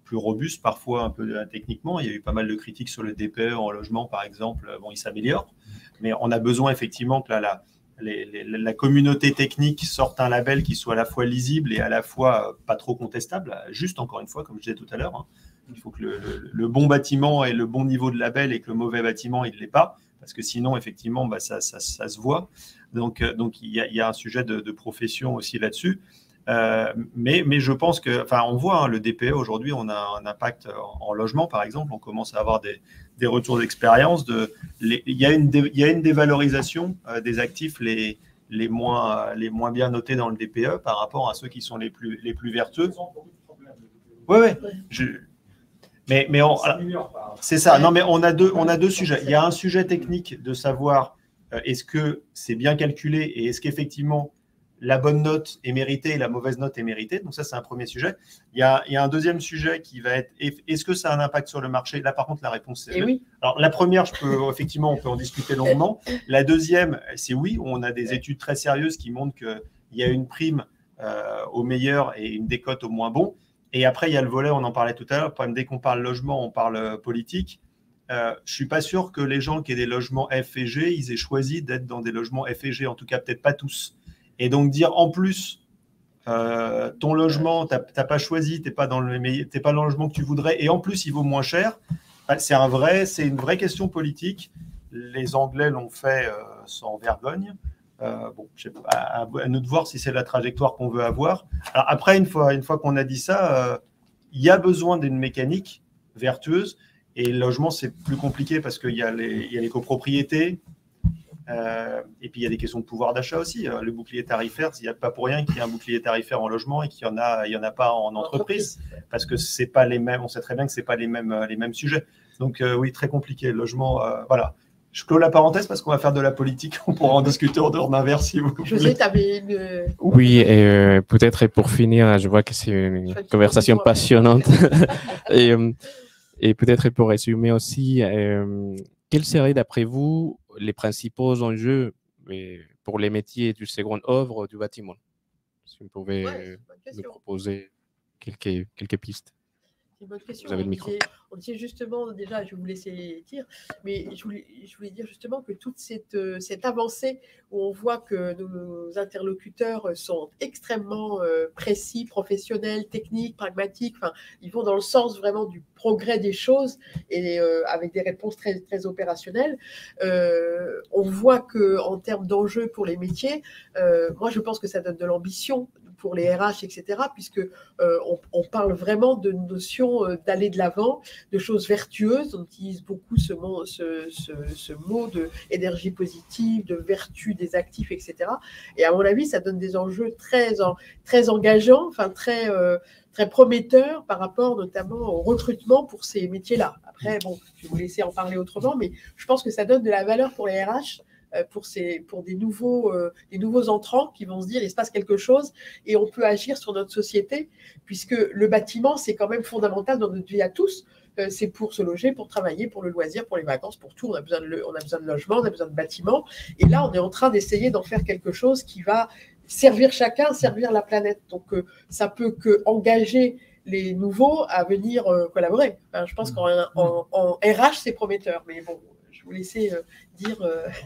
plus robustes parfois un peu techniquement. Il y a eu pas mal de critiques sur le DPE en logement, par exemple. Bon, il s'améliore. Mais on a besoin effectivement que la communauté technique sorte un label qui soit à la fois lisible et à la fois pas trop contestable. Juste, encore une fois, comme je disais tout à l'heure, hein, il faut que le bon bâtiment ait le bon niveau de label et que le mauvais bâtiment, il ne l'ait pas. Parce que sinon, effectivement, ça se voit. Donc il y a un sujet de profession aussi là-dessus. Mais je pense que, enfin, on voit hein, le DPE aujourd'hui, on a un impact en logement, par exemple. On commence à avoir des retours d'expérience. Il y a une dévalorisation des actifs les moins bien notés dans le DPE par rapport à ceux qui sont les plus vertueux. Oui. Mais c'est ça. Non, mais on a deux sujets. Il y a un sujet technique de savoir est-ce que c'est bien calculé et est-ce qu'effectivement la bonne note est méritée et la mauvaise note est méritée. Donc ça, c'est un premier sujet. Il y a un deuxième sujet qui va être est-ce que ça a un impact sur le marché? Là, par contre, la réponse, c'est oui. Alors, la première, effectivement, on peut en discuter longuement. La deuxième, c'est oui. On a des études très sérieuses qui montrent qu'il y a une prime au meilleur et une décote au moins bon. Et après, il y a le volet, on en parlait tout à l'heure, dès qu'on parle logement, on parle politique. Je ne suis pas sûr que les gens qui aient des logements F et G, ils aient choisi d'être dans des logements F et G, en tout cas peut-être pas tous. Et donc dire en plus, ton logement, tu n'as pas choisi, tu n'es pas dans le logement que tu voudrais, et en plus il vaut moins cher, c'est une vraie question politique. Les Anglais l'ont fait sans vergogne. Bon, à nous de voir si c'est la trajectoire qu'on veut avoir. Alors après, une fois qu'on a dit ça, il y a besoin d'une mécanique vertueuse. Et le logement, c'est plus compliqué parce qu'il y a les copropriétés. Et puis, il y a des questions de pouvoir d'achat aussi. Le bouclier tarifaire, il n'y a pas pour rien qu'il y ait un bouclier tarifaire en logement et qu'il n'y en a pas en entreprise. Parce que c'est pas les mêmes, on sait très bien que ce n'est pas les mêmes sujets. Donc, oui, très compliqué. Le logement, voilà. Je clôt la parenthèse parce qu'on va faire de la politique. On pourra en discuter en dehors d'un verre si vous voulez. José, tu avais une... Oui, peut-être pour finir, je vois que c'est une conversation passionnante. Et peut-être pour résumer aussi, quels seraient d'après vous les principaux enjeux pour les métiers du second œuvre du bâtiment? Si vous pouvez nous proposer quelques pistes. C'est une bonne question. Vous avez le micro. On disait justement, déjà, je vais vous laisser dire, mais je voulais dire justement que toute cette avancée où on voit que nos interlocuteurs sont extrêmement précis, professionnels, techniques, pragmatiques, enfin, ils vont dans le sens vraiment du progrès des choses et avec des réponses très, très opérationnelles. On voit qu'en termes d'enjeux pour les métiers, moi, je pense que ça donne de l'ambition pour les RH, etc., puisque on parle vraiment de notion d'aller de l'avant, de choses vertueuses. On utilise beaucoup ce mot d'énergie positive, de vertu des actifs, etc. Et à mon avis, ça donne des enjeux très engageants, enfin très prometteurs par rapport notamment au recrutement pour ces métiers-là. Après, bon, je vais vous laisser en parler autrement, mais je pense que ça donne de la valeur pour les RH, pour des nouveaux entrants qui vont se dire il se passe quelque chose et on peut agir sur notre société, puisque le bâtiment, c'est quand même fondamental dans notre vie à tous. C'est pour se loger, pour travailler, pour le loisir, pour les vacances, pour tout. On a besoin de logement, on a besoin de bâtiments. Et là, on est en train d'essayer d'en faire quelque chose qui va servir chacun, servir la planète. Donc, ça peut qu'engager les nouveaux à venir collaborer. Enfin, je pense qu'en RH, c'est prometteur. Mais bon, je vous laisser dire...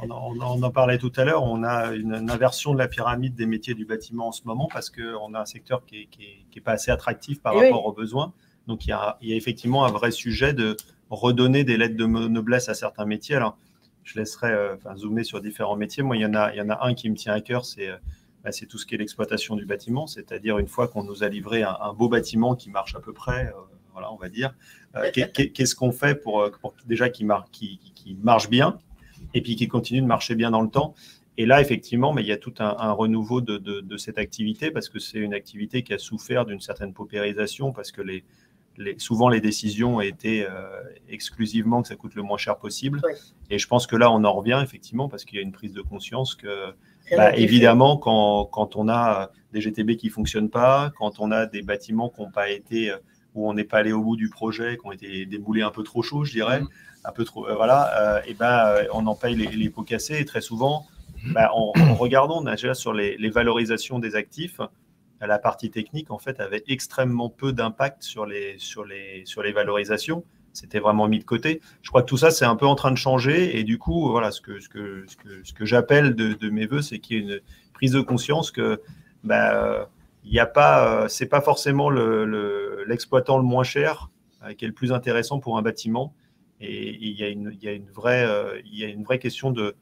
On en parlait tout à l'heure, on a une inversion de la pyramide des métiers du bâtiment en ce moment parce qu'on a un secteur qui n'est pas assez attractif par rapport aux besoins. Donc, il y a effectivement un vrai sujet de redonner des lettres de noblesse à certains métiers. Alors, je laisserai zoomer sur différents métiers. Moi, il y en a un qui me tient à cœur, c'est tout ce qui est l'exploitation du bâtiment, c'est-à-dire une fois qu'on nous a livré un beau bâtiment qui marche à peu près, voilà, on va dire, qu'est-ce qu'on fait pour déjà qu'il marche bien et puis qu'il continue de marcher bien dans le temps. Et là, effectivement, mais il y a tout un renouveau de cette activité parce que c'est une activité qui a souffert d'une certaine paupérisation parce que souvent les décisions étaient exclusivement que ça coûte le moins cher possible. Ouais. Et je pense que là, on en revient effectivement parce qu'il y a une prise de conscience que, évidemment, quand on a des GTB qui ne fonctionnent pas, quand on a des bâtiments qui n'ont pas été, où on n'est pas allé au bout du projet, qui ont été déboulés un peu trop chaud, je dirais, un peu trop, on en paye les pots cassés. Et très souvent, en regardant déjà sur les valorisations des actifs, la partie technique, en fait, avait extrêmement peu d'impact sur les valorisations. C'était vraiment mis de côté. Je crois que tout ça, c'est un peu en train de changer. Et du coup, voilà, ce que j'appelle de mes voeux, c'est qu'il y ait une prise de conscience que c'est pas forcément l'exploitant le moins cher qui est le plus intéressant pour un bâtiment. Et il y a une vraie question de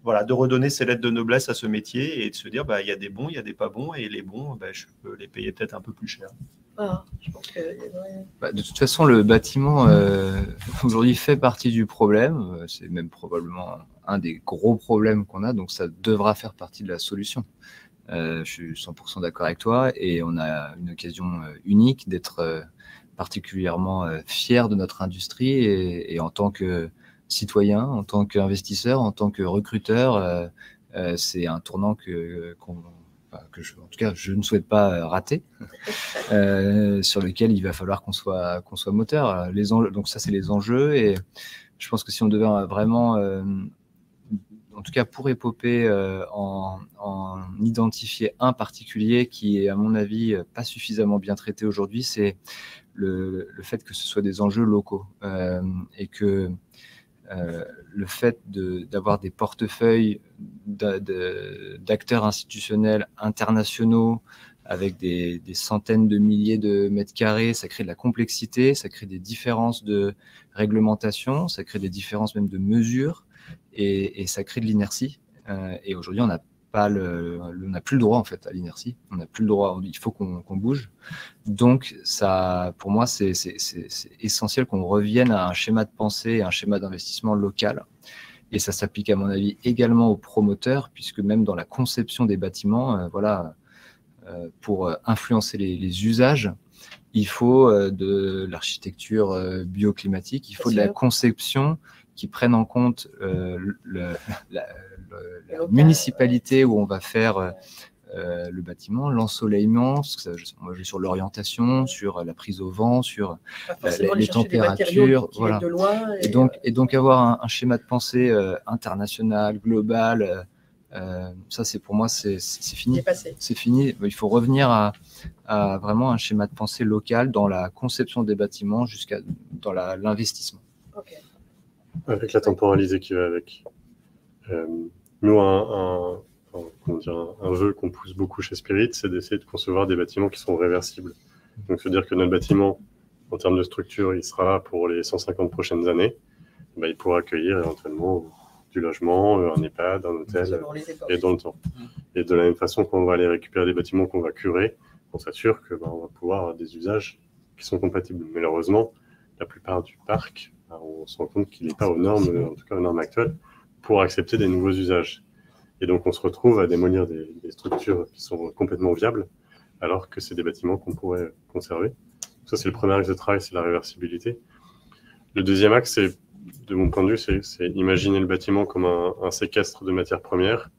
redonner ses lettres de noblesse à ce métier et de se dire, il y a des bons, il y a des pas bons, et les bons, je peux les payer peut-être un peu plus cher. Je pense que... De toute façon, le bâtiment aujourd'hui fait partie du problème. C'est même probablement un des gros problèmes qu'on a, donc ça devra faire partie de la solution. Je suis 100% d'accord avec toi, et on a une occasion unique d'être particulièrement fiers de notre industrie, et en tant que citoyen, en tant qu'investisseur, en tant que recruteur, c'est un tournant en tout cas, je ne souhaite pas rater, sur lequel il va falloir qu'on soit moteur. Donc ça, c'est les enjeux, et je pense que si on devait vraiment, en tout cas pour Épopée, en identifier un particulier qui est, à mon avis, pas suffisamment bien traité aujourd'hui, c'est le fait que ce soit des enjeux locaux, et que le fait d'avoir des portefeuilles d'acteurs institutionnels internationaux avec des centaines de milliers de mètres carrés, ça crée de la complexité, ça crée des différences de réglementation, ça crée des différences même de mesures, et ça crée de l'inertie. Et aujourd'hui, on n'a plus le droit en fait à l'inertie. On n'a plus le droit. Il faut qu'on bouge. Donc ça, pour moi, c'est essentiel qu'on revienne à un schéma de pensée, un schéma d'investissement local. Et ça s'applique à mon avis également aux promoteurs, puisque même dans la conception des bâtiments, pour influencer les usages, il faut de l'architecture bioclimatique, il faut de la conception qui prenne en compte la municipalité où on va faire le bâtiment, l'ensoleillement, parce que moi je vais sur l'orientation, sur la prise au vent, sur les températures, voilà. De loin et donc avoir un schéma de pensée international, global, ça c'est pour moi c'est fini. C'est fini. Il faut revenir à vraiment un schéma de pensée local dans la conception des bâtiments jusqu'à dans l'investissement. Okay. Avec la temporalité qui va avec. Nous, un vœu qu'on pousse beaucoup chez Spirit, c'est d'essayer de concevoir des bâtiments qui sont réversibles. Donc, se dire que notre bâtiment, en termes de structure, il sera là pour les 150 prochaines années. Il pourra accueillir éventuellement du logement, un EHPAD, un hôtel, et dans le temps. Et de la même façon qu'on va aller récupérer des bâtiments qu'on va curer, on s'assure qu'on va pouvoir avoir des usages qui sont compatibles. Malheureusement, la plupart du parc, on se rend compte qu'il n'est pas aux normes, en tout cas aux normes actuelles, pour accepter des nouveaux usages. Et donc, on se retrouve à démolir des structures qui sont complètement viables, alors que c'est des bâtiments qu'on pourrait conserver. Ça, c'est le premier axe de travail, c'est la réversibilité. Le deuxième axe, de mon point de vue, c'est imaginer le bâtiment comme un séquestre de matières premières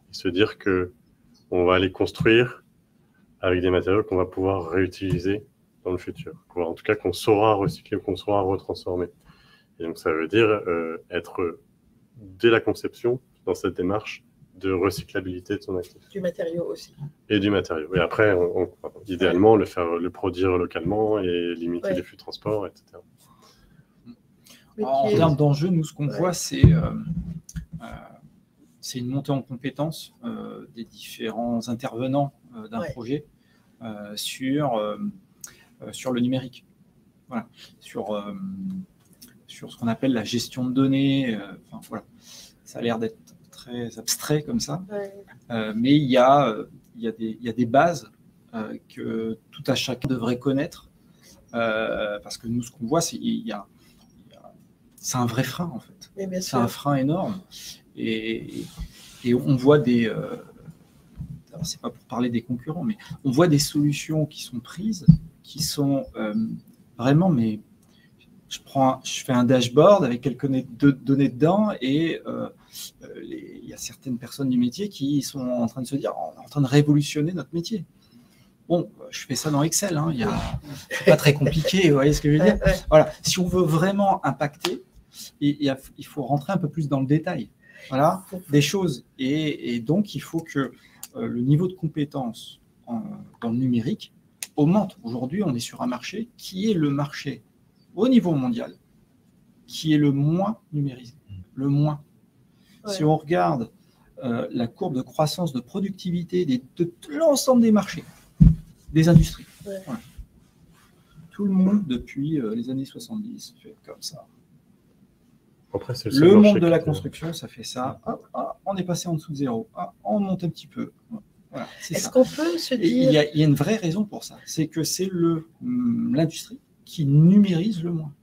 et se dire qu'on va aller construire avec des matériaux qu'on va pouvoir réutiliser dans le futur. En tout cas, qu'on saura recycler, qu'on saura retransformer. Et donc, ça veut dire être, dès la conception, dans cette démarche de recyclabilité de son actif. Du matériau aussi. Et du matériau. Et après, idéalement, le produire localement et limiter les flux de transport, etc. En termes d'enjeux, nous, ce qu'on voit, c'est une montée en compétence des différents intervenants d'un projet sur le numérique. Voilà. Sur ce qu'on appelle la gestion de données. Voilà. Ça a l'air d'être très abstrait comme ça. Mais il y a des bases que tout à chacun devrait connaître. Parce que nous, ce qu'on voit, c'est un vrai frein, en fait. C'est un frein énorme. Et on voit alors c'est pas pour parler des concurrents, mais on voit des solutions qui sont prises, qui sont vraiment, mais je fais un dashboard avec quelques données dedans et il y a certaines personnes du métier qui sont en train de se dire on est en train de révolutionner notre métier. Bon, je fais ça dans Excel, hein, c'est pas très compliqué, vous voyez ce que je veux dire? Voilà. Si on veut vraiment impacter, il faut rentrer un peu plus dans le détail, voilà, des choses. Et donc, il faut que le niveau de compétence dans le numérique augmente. Aujourd'hui, on est sur un marché qui est le marché au niveau mondial, qui est le moins numérisé, le moins. Ouais. Si on regarde la courbe de croissance de productivité de l'ensemble des marchés, des industries, ouais. Voilà. Tout le monde, depuis les années 70, fait comme ça. Après, le monde de la construction, ça fait ça. On est passé en dessous de zéro. On monte un petit peu. Voilà, est-ce qu'on peut se dire... Il y a une vraie raison pour ça. C'est que c'est l'industrie qui numérise le moins.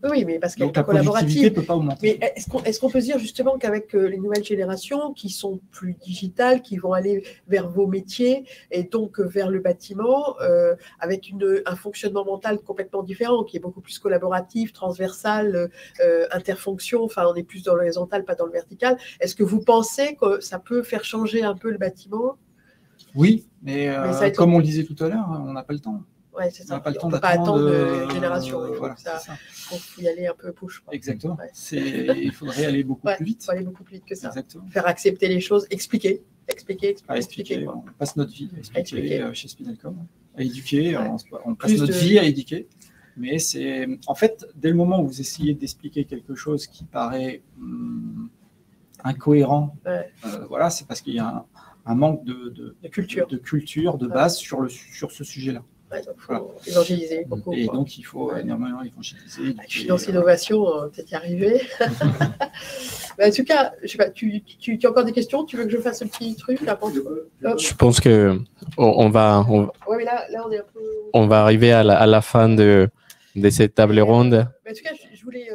Oui, mais parce qu'elle est collaborative. Peut pas augmenter. Mais est-ce qu'on peut se dire justement qu'avec les nouvelles générations qui sont plus digitales, qui vont aller vers vos métiers et donc vers le bâtiment, avec un fonctionnement mental complètement différent, qui est beaucoup plus collaboratif, transversal, interfonction, enfin on est plus dans l'horizontal, pas dans le vertical. Est-ce que vous pensez que ça peut faire changer un peu le bâtiment? Oui, mais comme on le disait tout à l'heure, on n'a pas le temps. Ouais, c'est ça. On n'a pas le temps d'attendre. Pas attendre une génération. Il faut y aller un peu push. Quoi. Exactement. Ouais. Il faudrait aller beaucoup plus vite. Il faut aller beaucoup plus vite que ça. Exactement. Faire accepter les choses, expliquer. On passe notre vie à expliquer chez Spinalcom, à éduquer. Ouais. On passe notre vie à éduquer. Mais c'est en fait, dès le moment où vous essayez d'expliquer quelque chose qui paraît incohérent, voilà, c'est parce qu'il y a un manque de culture, de base sur ce sujet-là. Ouais, donc il faut évangéliser beaucoup. Et donc, il faut énormément évangéliser. Finance Innovation, peut-être y arriver. En tout cas, je sais pas, tu as encore des questions? Tu veux que je fasse un petit truc là, Je pense que on va mais là, on est un peu... On va arriver à la fin de cette table ronde. Mais en tout cas, je voulais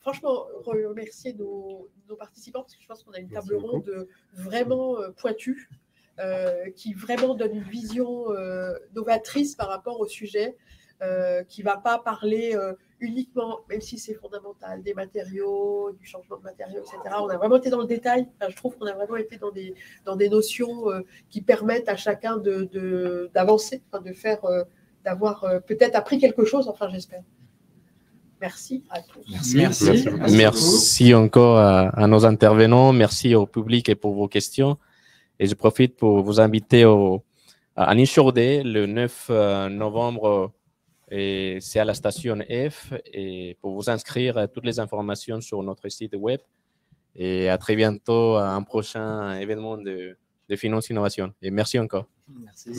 franchement remercier nos participants parce que je pense qu'on a une table ronde vraiment pointue. Qui vraiment donne une vision novatrice par rapport au sujet, qui ne va pas parler uniquement, même si c'est fondamental, des matériaux, du changement de matériaux, etc. On a vraiment été dans le détail. Enfin, je trouve qu'on a vraiment été dans des notions qui permettent à chacun d'avancer, de faire, d'avoir peut-être appris quelque chose, enfin j'espère. Merci à tous. Merci encore à nos intervenants. Merci au public et pour vos questions. Et je profite pour vous inviter à Inshore Day le 9 novembre. Et c'est à la station F. Et pour vous inscrire, toutes les informations sur notre site web. Et à très bientôt à un prochain événement de Finance Innovation. Et merci encore. Merci.